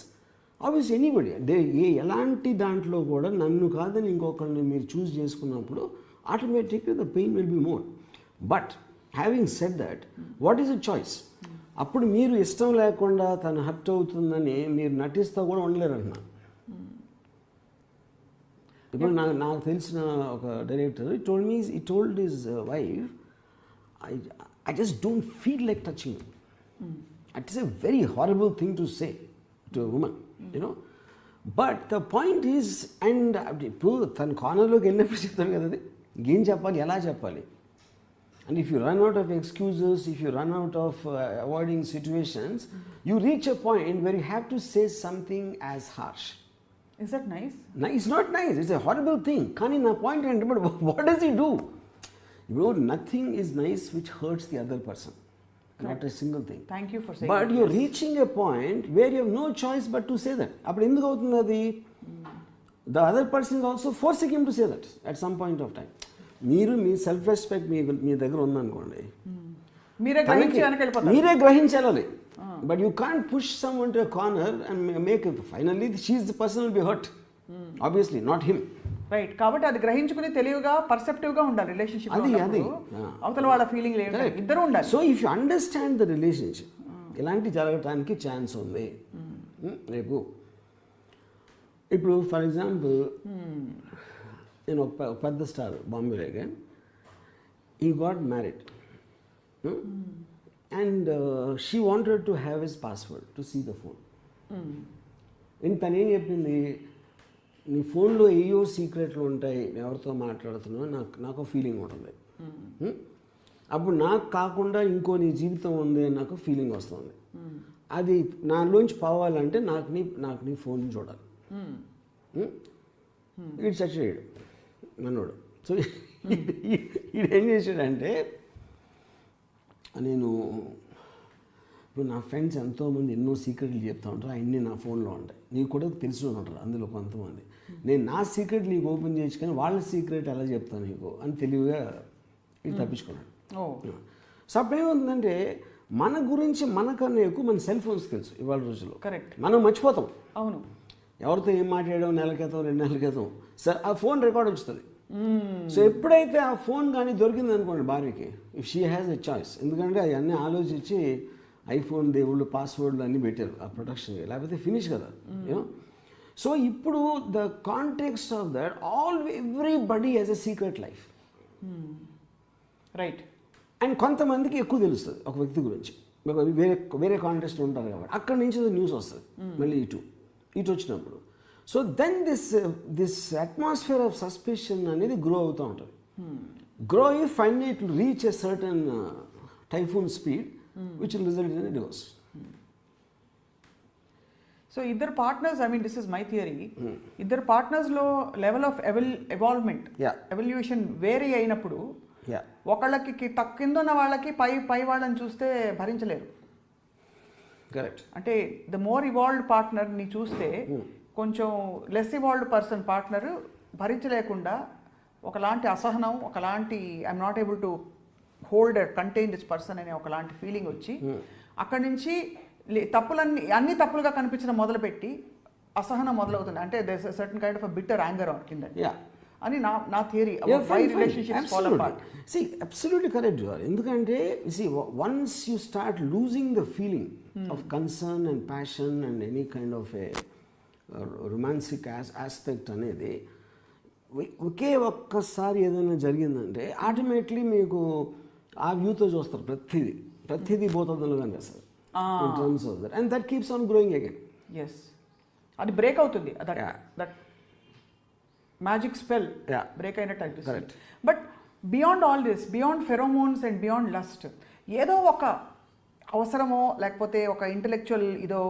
Obviously anybody ఎలాంటి దాంట్లో కూడా నన్ను కాదని ఇంకొకరిని మీరు చూస్ చేసుకున్నప్పుడు automatically the pain will be more. But having said that, what is a choice? అప్పుడు మీరు ఇష్టం లేకుండా తను హర్ట్ అవుతుందని మీరు నటిస్తా కూడా ఉండలేరు అంటున్నా. ఇప్పుడు నాకు తెలిసిన ఒక director he told his wife, I just don't feel like touching you. It is a very horrible thing to say to a woman, you know. But the point is, and ఇప్పుడు తన కార్నర్లోకి వెళ్ళినప్పుడు చెప్తాను కదా, అది ఏం చెప్పాలి, ఎలా చెప్పాలి. And if you run out of excuses, if you run out of avoiding situations, you reach a point where you have to say something as harsh. Is that nice? No, it's not nice. It's a horrible thing. Kani na point and but what does he do? You know, nothing is nice which hurts the other person. Correct. Not a single thing. Thank you for saying but that. You're reaching a point where you have no choice but to say that. Appudu enduku avutundi adi? The other person is also forcing him to say that at some point of time. మీరు మీ self respect మీ దగ్గర ఉందనుకోండి, మీరే గ్రహించాలి. But you can't push someone to a corner and make finally she's the person will be hurt, obviously not him. Right. కాబట్టి అది గ్రహించుకుని తెలివిగా పర్సెప్టివ్గా ఉండాలి relationship. అది అవతల వాళ్ళ ఫీలింగ్ ఇద్దరు ఉండాలి. So if you understand the relationship, ఇలాంటి జరగటానికి ఛాన్స్ ఉంది రేపు. ఇప్పుడు ఫర్ ఎగ్జాంపుల్ నేను ఒక పెద్ద star Bombay Reagan, he got married and she wanted to have his password to see the phone. తను ఏం చెప్పింది, నీ ఫోన్లో ఏయో సీక్రెట్లు ఉంటాయి, ఎవరితో మాట్లాడుతున్నావు, నాకు ఫీలింగ్ ఉంటుంది. అప్పుడు నాకు కాకుండా ఇంకో నీ జీవితం ఉంది అని నాకు ఫీలింగ్ వస్తుంది. అది నాలోంచి పోవాలంటే నాకు నీ ఫోన్ చూడాలి. ఇట్స్ అచ్చేయడు మనోడు. సో ఏం చేశాడంటే, నేను ఇప్పుడు నా ఫ్రెండ్స్ ఎంతోమంది ఎన్నో సీక్రెట్లు చెప్తూ ఉంటారు, అవన్నీ నా ఫోన్లో ఉంటాయి, నీకు కూడా తెలిసి ఉంటారు అందులో కొంతమంది. నేను నా సీక్రెట్ నీకు ఓపెన్ చేసుకొని వాళ్ళ సీక్రెట్ ఎలా చెప్తాను నీకు అని తెలివిగా ఇది తప్పించుకున్నాడు. సో అప్పుడు ఏమవుతుందంటే, మన గురించి మనకన్నా ఎక్కువ మన సెల్ ఫోన్స్ తెలుసు ఇవాళ రోజుల్లో. కరెక్ట్. మనం మర్చిపోతాం. అవును. ఎవరితో ఏం మాట్లాడాం నెల క్రితం 2 నెలల క్రితం, సార్ ఆ ఫోన్ రికార్డ్ వస్తుంది. సో ఎప్పుడైతే ఆ ఫోన్ కానీ దొరికింది అనుకోండి భార్యకి, if she has a choice, ఎందుకంటే అవన్నీ ఆలోచించి ఐఫోన్ దేవుళ్ళు పాస్వర్డ్లు అన్నీ పెట్టారు ఆ ప్రొటెక్షన్కి, లేకపోతే ఫినిష్ కదా. యూనో, సో ఇప్పుడు the context of that everybody has a secret life. Right. And కొంతమందికి ఎక్కువ తెలుస్తుంది ఒక వ్యక్తి గురించి, వేరే కాంటెక్స్ట్ ఉంటారు కాబట్టి అక్కడి నుంచి న్యూస్ వస్తుంది మళ్ళీ ఇటు వచ్చినప్పుడు. So then this atmosphere of suspicion అనేది గ్రో అవుతూ ఉంటుంది. Grow if finally it will reach a certain typhoon speed which will result in a divorce. So ఇద్దరు partners, I mean this is my theory, ఇద్దరు పార్ట్నర్స్లో level of evolvement, evolution vary అయినప్పుడు ఒకళ్ళకి కింద ఉన్న వాళ్ళకి పై వాళ్ళని చూస్తే భరించలేరు. కరెక్ట్. అంటే ద మోర్ ఇవాల్వ్డ్ పార్ట్నర్ని చూస్తే కొంచెం లెస్ ఇవాల్వ్డ్ పర్సన్ పార్ట్నర్ భరించలేకుండా ఒకలాంటి అసహనం, ఒకలాంటి I'm not able to hold contain this person అనే ఒకలాంటి ఫీలింగ్ వచ్చి అక్కడి నుంచి అన్ని తప్పులుగా కనిపించడం మొదలుపెట్టి అసహనం మొదలవుతుంది. అంటే there is certain kind of a bitter anger కింద అని నా థియరీ. Absolutely correct. ఎందుకంటే once you start losing the feeling of concern and passion and any kind of a romantic aspect అనేది ఒకే ఒక్కసారి ఏదైనా జరిగిందంటే ఆటోమేటిక్లీ మీకు ఆ వ్యూతో చూస్తారు. ప్రతిదీ పోతుందని కనిపిస్తుంది in terms of that, and that keeps on growing again. Yes, అది బ్రేక్ అవుతుంది. Magic spell Yeah. బ్రేక్ అయినట్టు Correct. అనిపిస్తుంది. But beyond all this, beyond pheromones and beyond lust, ఏదో ఒక అవసరమో లేకపోతే ఒక ఇంటెలెక్చువల్ ఇదో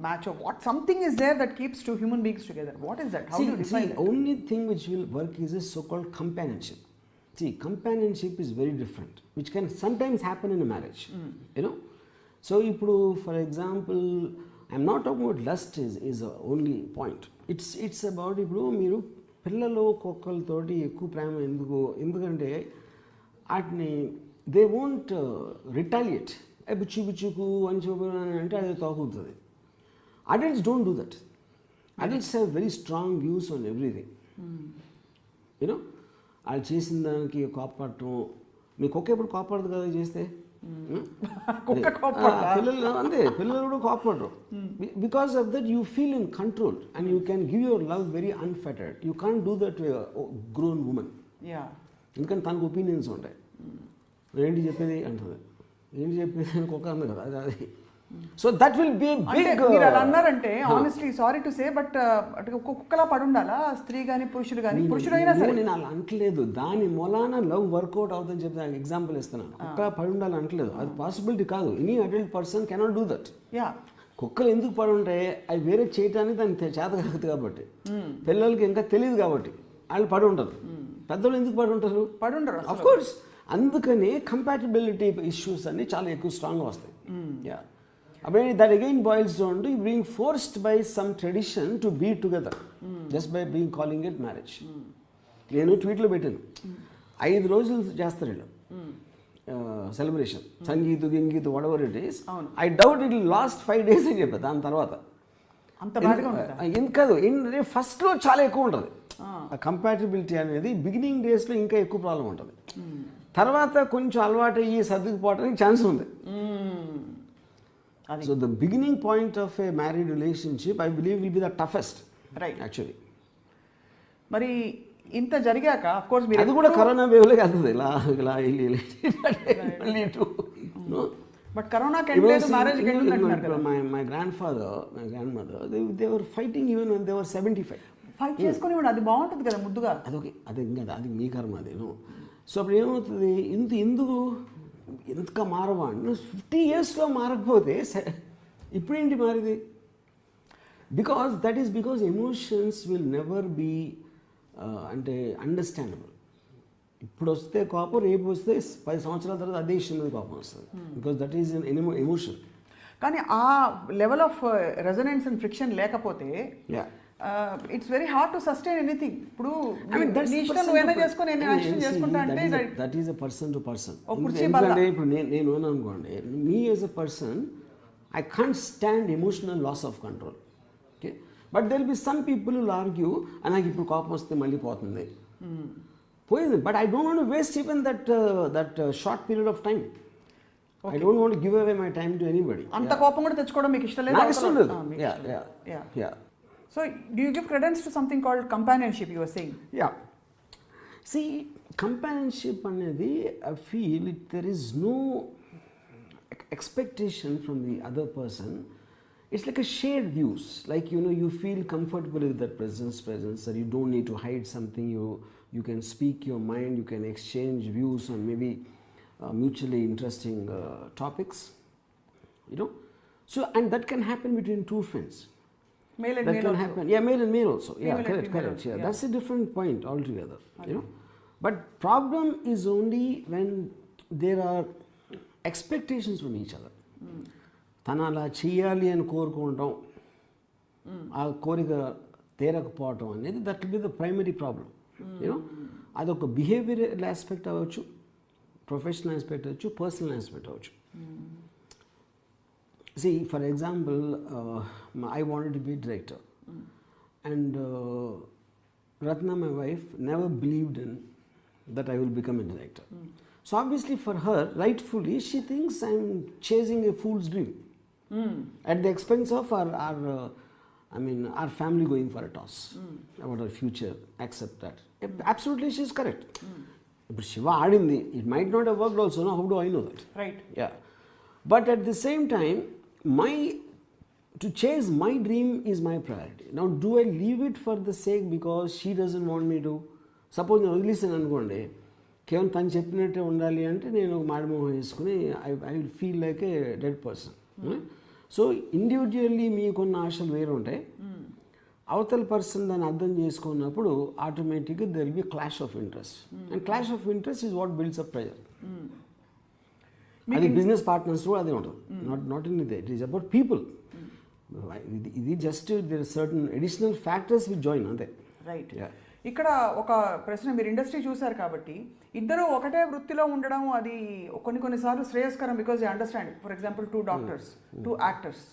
match what something is there that keeps two human beings together. What is that? How do define See, that? only thing which will work is a so-called companionship. See, companionship is very different, which can sometimes happen in a marriage. You know, so ఇప్పుడు for example, I'm not talking about lust is the only point. It's about ఇప్పుడు మీరు పిల్లలు కుక్కలతోటి ఎక్కువ ప్రేమ ఎందుకంటే వాటిని they won't retaliate, బుచ్చుకు అని చూపాలని అంటే అది తోకుతుంది. Adults don't do that. Adults have very strong views on everything. You know, వాళ్ళు చేసిన దానికి కోపడటం. మీ కుక్క ఎప్పుడు కోపడదు కదా చేస్తే. పిల్లలు అంతే, పిల్లలు కూడా కోపడరు. Because of that you feel in control and you can give your love very unfettered. You can't do that grown women. ఎందుకంటే తనకు ఒపీనియన్స్ ఉంటాయి. ఏంటి చెప్పేది అంటుంది, ఏంటి చెప్పేది అని కుక్క అంది కదా అది. So that will be big. మీరు అలా అన్నారంటే honestly sorry to say but కుక్కలా పడి ఉండాలా స్త్రీ కానీ పురుషుడు కానీ, పురుషుడైనా సరే. నేను అలా అంటలేదు, దాని మూలాన లవ్ వర్కౌట్ అవుతుందని చెప్తే ఎగ్జాంపుల్ ఇస్తున్నాను. కుక్క పడి ఉండాలి అంటలేదు, అది పాసిబిలిటీ కాదు. Any adult person cannot do that. కుక్కలు ఎందుకు పడి ఉంటాయి, అవి వేరే చేయటానికి దానికి చేత కాదు కాబట్టి. పిల్లలకి ఇంకా తెలియదు కాబట్టి వాళ్ళు పడి ఉంటారు. పెద్దలు ఎందుకు పడి ఉంటారు? పడి ఉండరు ఆఫ్ కోర్స్. అందుకనే కంపాటబిలిటీ ఇష్యూస్ అన్ని చాలా ఎక్కువ స్ట్రాంగ్గా వస్తాయి. యా, అప్పుడు that again boils down to being forced by some tradition to be together just by being calling it marriage. నేను ట్వీట్లో పెట్టాను, 5 రోజులు చేస్తారు వీళ్ళు సెలబ్రేషన్, సంగీత్ గింగీత్ whatever it is. I doubt it last 5 days అని చెప్పారు. దాని తర్వాత కాదు, ఫస్ట్లో చాలా ఎక్కువ ఉంటుంది ఆ కంపాటబిలిటీ అనేది. బిగినింగ్ డేస్లో ఇంకా ఎక్కువ ప్రాబ్లం ఉంటుంది. తర్వాత కొంచెం అలవాటు అయ్యి సర్దుకుపోవడానికి ఛాన్స్ ఉంది. So the beginning point of A married relationship I believe will be the toughest actually. మరి ఇంత జరిగాక ఆఫ్ కోర్స్ అది కూడా కరోనా వేవ్లో వెళ్తుంది ఇలా ఇలా but corona my grand father my grand mother they were fighting even when they were 75. Fight చేసుకుని అది బాగుంటుంది కదా ముద్దుగా. అదొకే, అది ఇంకా అది మీ కర్మ అదేను. సో అప్పుడు ఏమవుతుంది, ఎందుకు ఎంతగా మారవా 50 yearsలో మారకపోతే ఇప్పుడేంటి మారింది? Because that is because emotions will never be అంటే అండర్స్టాండబుల్. ఇప్పుడు వస్తే కోపం, రేపు వస్తే 10 సంవత్సరాల తర్వాత అదే విషయం మీద కోపం వస్తుంది. Because that is emotion. కానీ ఆ level of resonance and friction లేకపోతే it's very hard to sustain anything. ఇప్పుడు that is a person to person. ఎందుకంటే ఇప్పుడు నేను అనుకోండి, me as a person I can't stand emotional loss of control. Okay, but there will be some people will argue, నాకు ఇప్పుడు కోపం వస్తే మళ్ళీ పోతుంది, పోయింది. But I don't want to waste even that short period of time. I don't want to give away my time to anybody. అంత కోపం కూడా తెచ్చుకోవడం మీకు ఇష్టం లేదు? నాకు ఇష్టం లేదు. Yeah. So, do you give credence to something called companionship, you were saying? Yeah. See, companionship anedi, I feel there is no expectation from the other person. It's like a shared views. Like, you know, you feel comfortable with that presence, or you don't need to hide something. You can speak your mind, you can exchange views on maybe mutually interesting topics. You know? So, and that can happen between two friends. Male and that male can also. happen. Yeah, male and male also. Female Yeah, correct. also. Yeah, Yeah. that's a different point altogether. Okay. You know, but problem is only when there are expectations from each other. తను అలా చెయ్యాలి అని కోరుకోవటం, ఆ కోరిక తీరకపోవటం అనేది that will be the primary problem. You know, అదొక behavioural aspect అవ్వచ్చు, professional aspect అవ్వచ్చు, పర్సనల్ ఆస్పెక్ట్ అవ్వచ్చు. See, for example, I wanted to be a director, and Ratna, my wife, never believed in that I will become a director. So obviously for her, rightfully, she thinks I'm chasing a fool's dream at the expense of our family going for a toss about our future. Accept that. Absolutely, she's correct. But Shiva adindi, it might not have worked also. Now, how do I know that? Right. Yeah. But at the same time, my to chase my dream is my priority. Now, do I leave it for the sake because she doesn't want me to? Suppose నేను వదిలేసాను అనుకోండి, కేవలం తను చెప్పినట్టే ఉండాలి అంటే నేను ఒక మాడమోహం వేసుకుని I will feel like A dead person. So individually మీకున్న ఆశలు వేరు ఉంటాయి, అవతల పర్సన్ దాన్ని అర్థం చేసుకున్నప్పుడు ఆటోమేటిక్గా there will be clash of interest, and clash of interest is what builds up pressure. అది బిజినెస్ పార్ట్నర్స్ కూడా అదే ఉంటుంది, నాట్ ఇన్ ఇదే, ఇట్ ఈస్ అబౌట్ పీపుల్. ఇది just there certain additional factors which join అంతే. రైట్. ఇక్కడ ఒక ప్రశ్న, మీరు ఇండస్ట్రీ చూశారు కాబట్టి ఇద్దరు ఒకటే వృత్తిలో ఉండడం అది కొన్నిసార్లు శ్రేయస్కరం, because they understand. For example 2 doctors, 2 actors,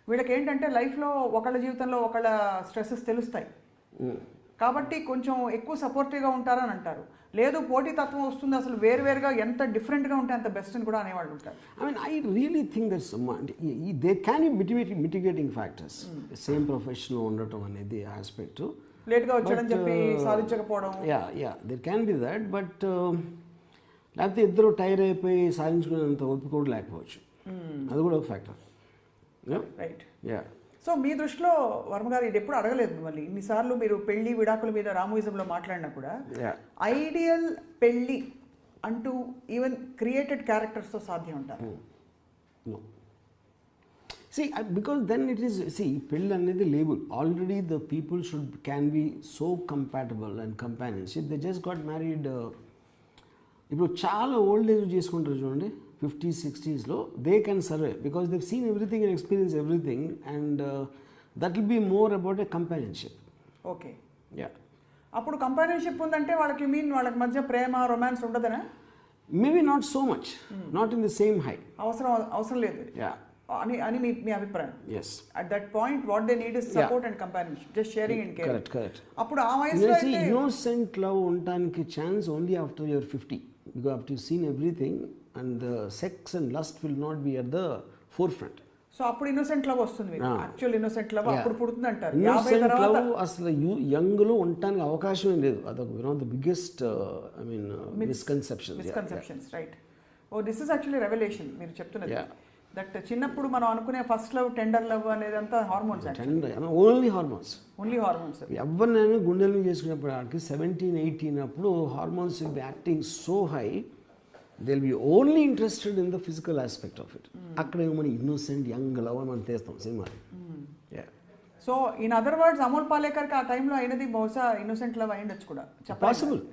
వీళ్ళకి ఏంటంటే లైఫ్లో ఒకళ్ళ జీవితంలో ఒకళ్ళ స్ట్రెస్సెస్ తెలుస్తాయి కాబట్టి కొంచెం ఎక్కువ సపోర్టివ్గా ఉంటారని అంటారు. లేదు పోటీతత్వం వస్తుంది, అసలు వేరువేరుగా ఎంత డిఫరెంట్గా ఉంటే అంత బెస్ట్ అని కూడా అనేవాళ్ళు ఉంటారు. I mean, I really think that there can be mitigating factors. Same profession ఉండటం అనేది ఆస్పెక్ట్. లేట్గా వచ్చాడని చెప్పి సాధించకపోవడం. Yeah there can be that, but లేకపోతే ఇద్దరు టైర్ అయిపోయి సాధించుకునేంత ఓపిక కూడా లేకపోవచ్చు, అది కూడా ఒక ఫ్యాక్టర్. రైట్. యా. సో మీ దృష్టిలో వర్మ గారు ఇది ఎప్పుడు అడగలేదు మిమ్మల్ని? ఇన్నిసార్లు మీరు పెళ్లి విడాకుల మీద రామోయిజంలో మాట్లాడినా కూడా ఐడియల్ పెళ్లి అంటూ ఈవెన్ క్రియేటెడ్ క్యారెక్టర్స్తో సాధ్యం ఉంటారు? See, because then it is, పెళ్ళి అనేది label. Already the people can be so compatible and companionship. They just got married. ఇప్పుడు చాలా ఓల్డ్ ఏజ్ చేసుకుంటారు చూడండి, 50s, 60s, they can survive because they've seen everything and experienced everything, and that will be more about a companionship. Okay. Yeah. అప్పుడు companionship ఉందంటే వాళ్ళకి వాళ్ళకి మధ్య ప్రేమ romance ఉండదనా? Maybe not so much, not in the same height. అవసరం లేదు. Yeah. అని మీ అభిప్రాయం? Yes. At that point what they need is support and companionship, just sharing and caring. Correct. అప్పుడు ఆ వయసులో అయితే innocent love ఉండడానికి chance only after you're 50, because after you've seen everything and the sex and lust will not be at the forefront. So అప్పుడు innocent love వస్తుంది. Actual innocent love అప్పుడు పుడుతుంది అంటారు. ఇన్నోసెంట్ లవ్ అసలు యంగ్ లో ఉండడానికి అవకాశమే లేదు. అదొక one of the biggest misconceptions. Right. Oh this is actually revolution మీరు చెప్తున్నది. దట్ చిన్నప్పుడు మనం అనుకునే ఫస్ట్ లవ్, టెండర్ లవ్ అనేది అంతా హార్మోన్స్. Only hormones. ఎవరినైనా గుండెలు చేసుకున్నప్పుడు 17, 18 అప్పుడు hormones will be acting so high, they will be only interested in the physical aspect of it. అక్కడ మన ఇన్నోసెంట్ యంగ్ లవ్ అని మనం తెస్తాం cinema. So in other words Amol పాలేకర్కి ఆ టైంలో అయినది బహుశా ఇన్నోసెంట్ లవ్ అయ్యిండొచ్చు కూడా. పాసిబుల్.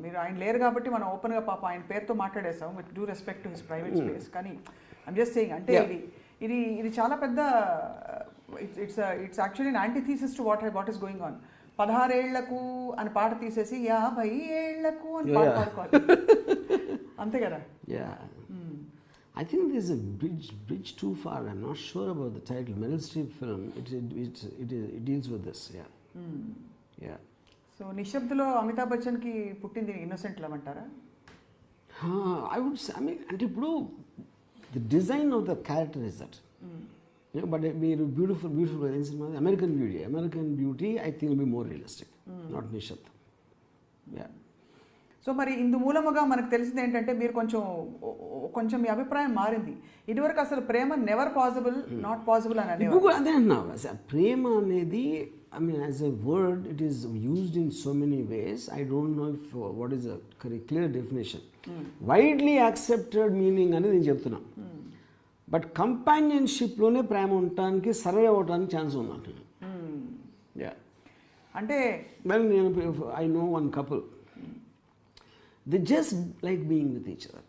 మీరు ఆయన లేరు కాబట్టి మనం ఓపెన్గా పాప ఆయన పేరుతో మాట్లాడేసాం with due respect to his private space. కానీ ఐమ్ జస్ట్ సేయింగ్, అంటే ఇది చాలా పెద్ద it's actually an antithesis to what is going on. 16 ఏళ్లకు అని పాట తీసేసి 50 ఏళ్లకు అని పాట పాడుకోవాలి, అంతే కదా? I think there's a bridge too far. I'm not sure about the title. Meryl Streep film. It deals with this. Yeah. So నిశ్శబ్దలో అమితాబ్ బచ్చన్కి పుట్టింది ఇన్నోసెంట్ లవ్ అంటారా? I would say, అంటే ఇప్పుడు the design of the character is that. But మీరు beautiful cinema American beauty I think will be more realistic, not నిశ్శబ్దం. So మరి ఇందు మూలముగా మనకు తెలిసింది ఏంటంటే మీరు కొంచెం మీ అభిప్రాయం మారింది. ఇదివరకు అసలు ప్రేమ నెవర్ పాసిబుల్, నాట్ పాసిబుల్ అని అనేవారు. అదే అన్నా, ప్రేమ అనేది as a word it is used in so many ways. I don't know if what is a clear definition. Widely accepted meaning అనేది నేను చెప్తున్నా. బట్ కంపానియన్షిప్లోనే ప్రేమ ఉండటానికి సర్వే అవ్వడానికి ఛాన్స్ ఉందంట. అంటే I know one couple. They just like being with each other.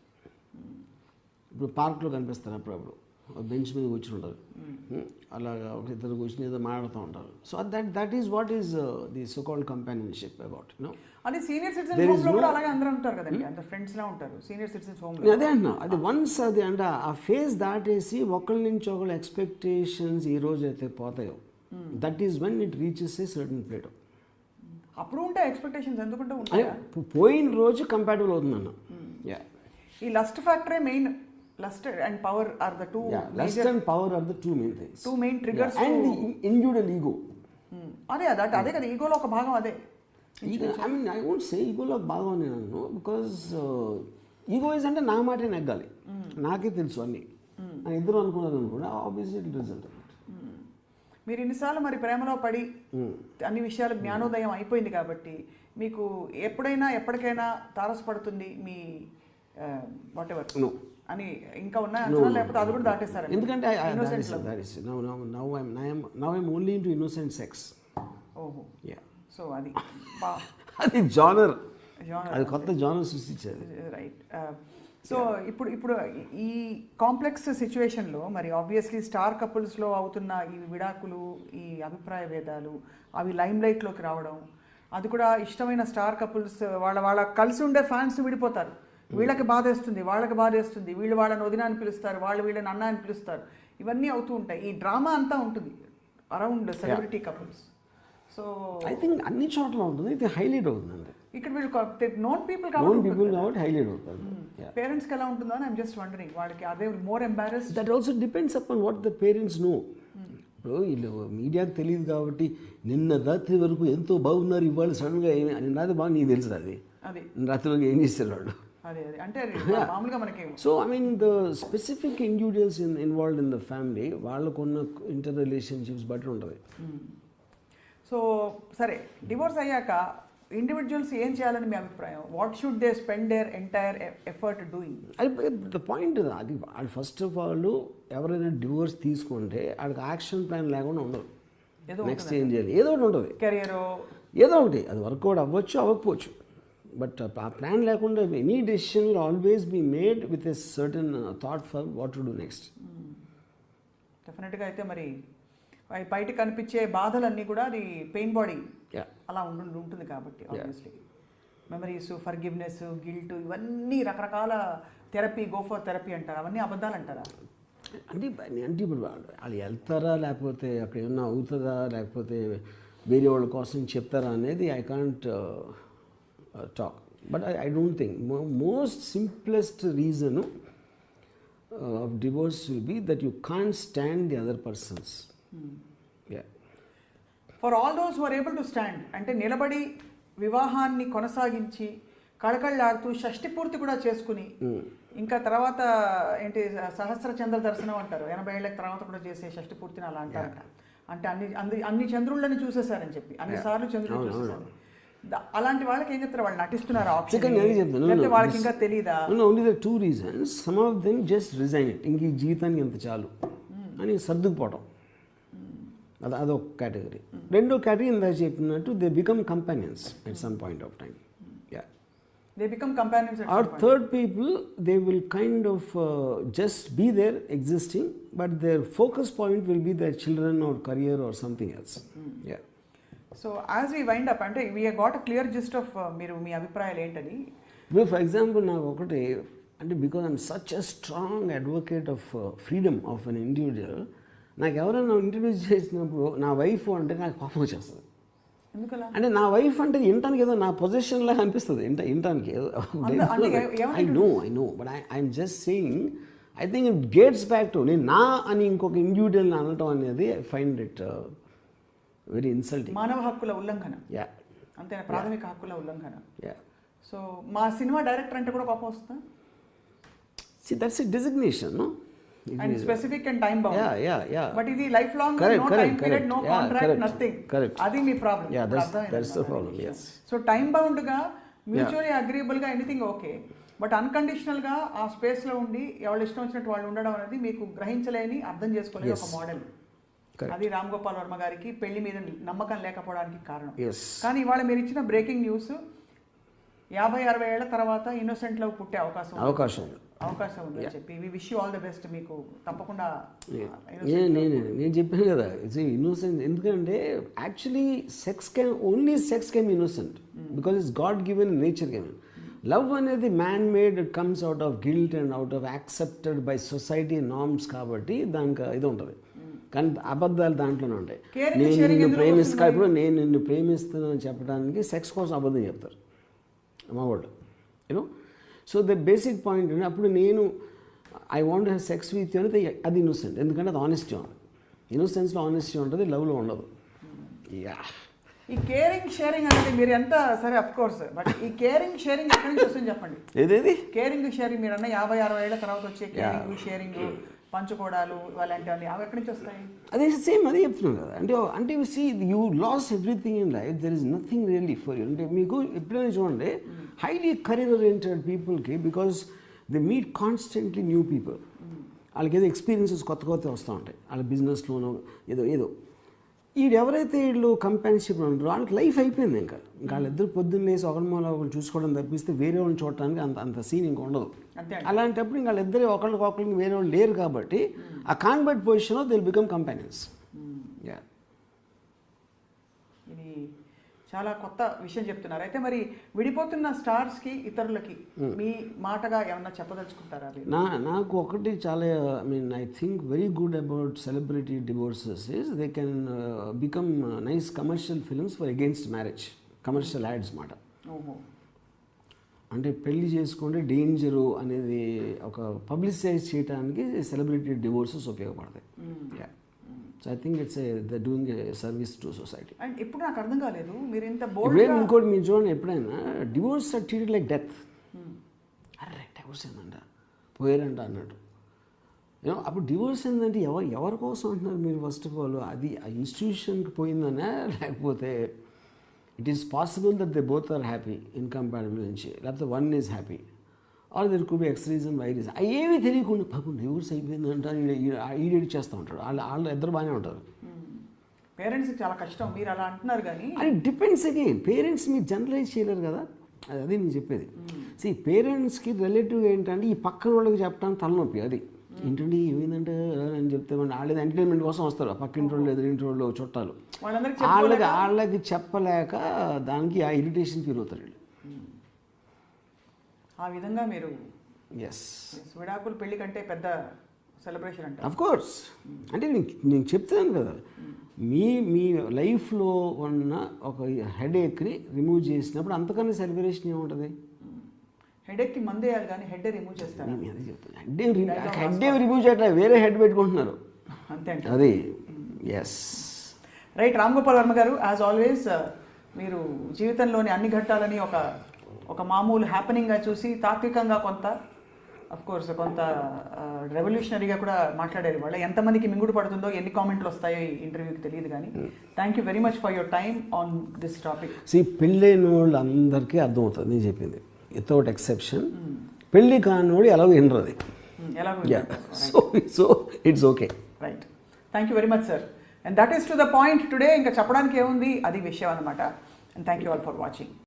ఇప్పుడు పార్క్లో కనిపిస్తారు అప్పుడప్పుడు, బెంచ్ మీద కూర్చుని ఉంటారు, అలాగా ఒక ఇద్దరు కూర్చుని ఏదో మాట్లాడుతూ ఉంటారు. So that is what is the so called companionship about. అది సీనియర్ సిటిజన్స్ హోమ్ లో కూడా అలాగే అందరూ ఉంటారు కదండి, అందరూ ఫ్రెండ్స్ లా ఉంటారు సీనియర్ సిటిజన్స్ హోమ్ లో. అదే అంటున్నా, అది వన్స్ అది అంటే ఆ ఫేజ్ దాటేసి ఒకళ్ళ నుంచి ఒకళ్ళ ఎక్స్పెక్టేషన్స్ ఈ రోజు అయితే పోతాయో, that is when it reaches a certain plate. అప్పుడు ఉంటాయి ఎక్స్పెక్టేషన్స్, ఎందుకంటే ఉంటాయి. పోయిన రోజు కంపాటబుల్ అవుతుందన్న. ఈ లస్ట్ ఫ్యాక్టరే main. Lust and power are the two. Lust and power are the two main things. Two main triggers. And the individual ego. అదే కదా ఈగోలో ఒక భాగం అదే. I won't say ఈగోలో భాగం అని అన్నాను, బికాజ్ ఈగో ఇస్ అంటే నా మాటే నెగ్గాలి, నాకే తెలుసు అన్ని. అని ఇద్దరు అనుకున్నారు అనుకోండి, ఆబ్వియస్లీ ఇట్ రిజల్ట్. మీరు ఇన్నిసార్లు మరి ప్రేమలో పడి అన్ని విషయాలు జ్ఞానోదయం అయిపోయింది కాబట్టి మీకు ఎప్పుడైనా ఎప్పటికైనా తారసపడుతుంది మీ వాట్ ఎవర్ అని ఇంకా ఉన్నాయా, లేకపోతే అది కూడా దాటేస్తారు? ఎందుకంటే now I'm only into innocent sex. ఓహో, సో అది అది జానర్, అది కొత్త జానర్ సృష్టించేది. రైట్. సో ఇప్పుడు ఈ కాంప్లెక్స్ సిచ్యువేషన్లో మరి ఆబ్వియస్లీ స్టార్ కపుల్స్లో అవుతున్న ఈ విడాకులు, ఈ అభిప్రాయ భేదాలు, అవి లైమ్ లైట్లోకి రావడం, అది కూడా ఇష్టమైన స్టార్ కపుల్స్ వాళ్ళ కలిసి ఉండే ఫ్యాన్స్ విడిపోతారు. వీళ్ళకి బాధేస్తుంది, వాళ్ళకి బాధేస్తుంది, వీళ్ళు వాళ్ళని వదిన అని పిలుస్తారు, వాళ్ళు వీళ్ళని అన్న అని పిలుస్తారు, ఇవన్నీ అవుతూ ఉంటాయి. ఈ డ్రామా అంతా ఉంటుంది around celebrity couples. So I think అన్ని చోట్ల ఉంటుంది, ఇది హైలైట్ అవుతుందండి. ఇక్కడ వీళ్ళు నోన్ పీపుల్ కాబట్టి హైలైట్ అవుతుంది. పేరెంట్స్కి ఎలా ఉంటుందో అని ఐఎమ్ జస్ట్ వండరింగ్, వాళ్ళకి అదే more embarrass. That also depends upon what the parents know. ఇప్పుడు వీళ్ళు మీడియాకి తెలియదు కాబట్టి నిన్న రాత్రి వరకు ఎంతో బాగున్నారు, ఇవాళ సడన్గా ఏమి అని రాత్రి బాగా నీకు తెలుసు అది రాత్రి వరకు ఏం చేస్తారు వాళ్ళు. అంటే మామూలుగా మనకి so I mean the specific individuals involved in the family వాళ్ళకున్న ఇంటర్ రిలేషన్షిప్స్ బట్టి ఉంటుంది. సో సరే, డివోర్స్ అయ్యాక ఇండివిజువల్స్ ఏం చేయాలని మీ అభిప్రాయం? What should they spend their entire effort doing? The point అది వాళ్ళు ఫస్ట్ ఆఫ్ ఆల్ ఎవరైనా డివోర్స్ తీసుకుంటే వాళ్ళకి యాక్షన్ ప్లాన్ లేకుండా ఉండదు. నెక్స్ట్ ఏం చేయాలి, ఏదో ఒకటి ఉంటుంది, కెరియర్ ఏదో ఒకటి, అది వర్కౌట్ అవ్వచ్చు అవ్వకపోవచ్చు. బట్ ఆ ప్లాన్ లేకుండా any decision will always be made with a certain thought for what to do next. డెఫినెట్గా అయితే మరి బయట కనిపించే బాధలన్నీ కూడా అది పెయిన్ బాడీ అలా ఉంటుంది కాబట్టి ఆబ్వియస్లీ మెమరీస్, ఫర్గివ్నెస్, గిల్ట్, ఇవన్నీ రకరకాల థెరపీ, గో ఫర్ థెరపీ అంటారు, అవన్నీ అబద్ధాలు అంటారా? అంటే ఇప్పుడు వాళ్ళు వెళ్తారా, లేకపోతే అక్కడ ఏమన్నా అవుతుందా, లేకపోతే వేరే వాళ్ళ కోసం చెప్తారా అనేది I can't talk. But I don't think most simplest reason of divorce will be that you can't stand the other persons. For all those who are able to stand, అంటే నిలబడి వివాహాన్ని కొనసాగించి కళకళ్ళాడుతూ షష్టి పూర్తి కూడా చేసుకుని ఇంకా తర్వాత ఏంటి సహస్ర చంద్ర దర్శనం అంటారు, 80 ఏళ్ళ తర్వాత కూడా చేసే షష్టి పూర్తిని అలా అంటారంట. అంటే అన్ని చంద్రుళ్ళని చూసేసారని చెప్పి, అన్నిసార్లు చంద్రుడు చూసేసారు. అలాంటి వాళ్ళకి ఏం చెప్తారు? వాళ్ళు నటిస్తున్నారు, వాళ్ళకి ఇంకా తెలీదా? Only the two reasons. Some of them just resign it, ఇంక ఈ జీవితానికి ఎంత చాలు అని సర్దుకుపోవడం, అదొక కేటగిరీ. రెండో కేటగిరీ ఇందాక చెప్పినట్టు they become companions at some point of time. They become companions. Or third people, they will kind of just be there existing, but their focus point will be their children or career or something else. Yeah. So as we wind up, అంటే we have got a clear gist of మీరు మీ అభిప్రాయాలు ఏంటని. For example, నాకు ఒకటి అంటే because I'm such a strong advocate of freedom of an individual, నాకు ఎవరైనా introduce చేసినప్పుడు నా వైఫ్ అంటే నాకు కోపం వచ్చేస్తుంది. అంటే నా వైఫ్ అంటే వినటానికి ఏదో నా పొజిషన్ లాగా అనిపిస్తుంది, వినటానికి ఏదో. I know but I'm just saying, I think it gets back to నేను నా అని ఇంకొక ఇండివిజువల్ అనటం అనేది I find it very insulting. మానవ హక్కుల ఉల్లంఘన, అంతే, ప్రాథమిక హక్కుల ఉల్లంఘన. సో మా సినిమా డైరెక్టర్ అంటే కూడా కోపం వస్తుందా? See, that's a designation, no? And specific and time bound. Yeah. But ఇది life long, no time period, no contract, nothing. Correct. అది మీ problem. Yeah, that's the problem, yes. So time bound గా, mutually agreeable గా anything okay, but unconditional గా ఆ space లో ఉండి ఎవరు ఇష్టం వచ్చినట్టు వాళ్ళు ఉండడం అనేది మీకు గ్రహించలేని, అర్థం చేసుకోలేని ఒక మోడల్. అది రామ్ గోపాల్ వర్మ గారికి పెళ్లి మీద నమ్మకం లేకపోవడానికి కారణం. కానీ ఇవాళ మీరు ఇచ్చిన బ్రేకింగ్ న్యూస్ 50-60 ఏళ్ల తర్వాత ఇన్నోసెంట్ లవ్ పుట్టే అవకాశం ఉందని చెప్పి we wish you all the best. మీకు తప్పకుండా నేను చెప్పాను కదా, ఇన్నోసెంట్. ఎందుకంటే actually sex can innocent because it's God given, nature given. Love అనేది man made, it comes out of guilt and out of accepted by society norms, కాబట్టి దానికి ఇది ఉంటుంది. కానీ అబద్ధాలు దాంట్లోనే ఉంటాయి. ఇప్పుడు నేను నిన్ను ప్రేమిస్తున్నాను చెప్పడానికి సెక్స్ కోసం అబద్ధం చెప్తారు మా వాళ్ళు, you know. So the basic point అప్పుడు నేను I want have sex with you అనేది అది ఇన్నోసెంట్, ఎందుకంటే అది ఆనెస్టీ ఉంటుంది. ఇన్నోసెన్స్లో ఆనెస్టీ ఉంటుంది, లవ్లో ఉండదు. ఈ కేరింగ్ షేరింగ్ అనేది మీరు ఎంత సరే అఫ్ కోర్స్, బట్ ఈ కేరింగ్ షేరింగ్ ఎక్కడి నుంచి వస్తుంది చెప్పండి. ఏదేది కేరింగ్ షేరింగ్ మీరు అన్న 50-60 ఏళ్ల తర్వాత వచ్చే కేరింగ్ షేరింగ్, పంచుకోవడాలు అలాంటివన్నీ అవి ఎక్కడి నుంచి వస్తాయి? అదే సేమ్ అదే చెప్తున్నాను కదా. అంటే see you lose everything in life, there is nothing really for you. అంటే మీకు ఎప్పుడైనా చూడండి హైలీ కెరీర్ ఓరియంటెడ్ పీపుల్కి, because they meet constantly new people, వాళ్ళకి ఏదో ఎక్స్పీరియన్సెస్ కొత్త వస్తూ ఉంటాయి వాళ్ళ బిజినెస్లోనో ఏదో ఎవరైతే వీళ్ళు కంపానిషిప్ ఉంటారో వాళ్ళకి లైఫ్ అయిపోయింది. ఇంకా వాళ్ళిద్దరు పొద్దున్న లేసి ఒకరి మూల ఒకరు చూసుకోవడం తప్పిస్తే వేరే వాళ్ళని చూడటానికి అంత సీన్ ఇంకా ఉండదు. అలాంటప్పుడు ఇంకా వాళ్ళిద్దరే ఒకరికి వేరే వాళ్ళు లేరు కాబట్టి ఆ కాన్వర్ట్ పొజిషన్లో దే విల్ బికమ్ కంపానియన్స్. ఇది చాలా కొత్త విషయం చెప్తున్నారు. అయితే మరి విడిపోతున్న స్టార్స్కి ఇతరులకి మీ మాటగా ఏమన్నా చెప్పదలుచుకుంటారా? నాకు ఒకటి చాలా I think very good about celebrity divorces is they can become nice commercial films for against marriage, commercial ads మాట. అంటే పెళ్లి చేసుకుంటే డేంజరు అనేది ఒక పబ్లిసైజ్ చేయడానికి సెలబ్రిటీ డివోర్సెస్ ఉపయోగపడతాయి. So I think it's the doing a service to society. And ఇప్పుడు నాకు అర్థం కాలేదు, మీరు ఇంత బోల్డ్ ఇంకోటి మీరు చూడండి, ఎప్పుడైనా divorce are treated like death. అరే డివోర్స్ ఏందంట పోయారంట అన్నట్టు. అప్పుడు డివోర్స్ ఏంటంటే ఎవరి కోసం అంటున్నారు మీరు? ఫస్ట్ ఆఫ్ ఆల్ అది ఆ ఇన్స్టిట్యూషన్కి పోయిందనే, లేకపోతే it is possible that they both are happy incompatible నుంచి, లేకపోతే one is happy, or there could be X reason Y reason. ఏమీ తెలియకుండా పాపం డివోర్స్ అయిపోయిందంట ఈడేట్ చేస్తూ ఉంటారు. వాళ్ళు ఇద్దరు బాగానే ఉంటారు. పేరెంట్స్కి చాలా కష్టం మీరు అలా అంటున్నారు, కానీ అది డిపెండ్స్ అగైన్. పేరెంట్స్ మీరు జనరలైజ్ చేయలేరు కదా, అదే నేను చెప్పేది. సి పేరెంట్స్కి రిలేటివ్గా ఏంటంటే ఈ పక్కన వాళ్ళకి చెప్పడానికి తలనొప్పి. అది ఏంటంటే ఏమైందంటే అని చెప్తే వాళ్ళది ఎంటర్టైన్మెంట్ కోసం వస్తారు, పక్కింటి వాళ్ళు ఎదురింటి వాళ్ళు చుట్టాలు, వాళ్ళకి చెప్పలేక దానికి ఆ ఇరిటేషన్ ఫీల్ అవుతారు వీళ్ళు. ఆ విధంగా మీరు ఎస్ విడాకులు పెళ్లి కంటే పెద్ద సెలబ్రేషన్ అంటే అఫ్ కోర్స్. అంటే నేను చెప్తున్నాను కదా, మీ లైఫ్లో ఉన్న ఒక హెడేక్ని రిమూవ్ చేసినప్పుడు అంతకన్నా సెలబ్రేషన్ ఏముంటుంది? హెడేక్కి మందు వేయాలి కానీ హెడ్ రిమూవ్ చేస్తారు. నేను అదే చెప్తాను, హెడ్ రిమూవ్ చేయట్లే, వేరే హెడ్ పెట్టుకుంటున్నారు అంతే అంటే అది. Yes right. Ram Gopal Varma garu, as always మీరు జీవితంలోని అన్ని ఘట్టాలని ఒక మామూలు హ్యాపెనింగ్గా చూసి తాత్వికంగా కొంత కోర్స్ కొంత రెవల్యూషనరీగా కూడా మాట్లాడారు. వాళ్ళ ఎంతమందికి మింగుడు పడుతుందో, ఎన్ని కామెంట్లు వస్తాయో ఈ ఇంటర్వ్యూకి తెలియదు, కానీ thank you very much for your time on this topic. పెళ్ళైన వాళ్ళు అందరికీ అర్థమవుతుంది నేను చెప్పింది, వితౌట్ ఎక్సెప్షన్. పెళ్ళి కానివాడు ఎలాగో వినరు అది. So it's okay. Right. Thank you very much sir. And that is to the point today. ఇంకా చెప్పడానికి ఏముంది, అది విషయం అనమాట. And thank you all for watching.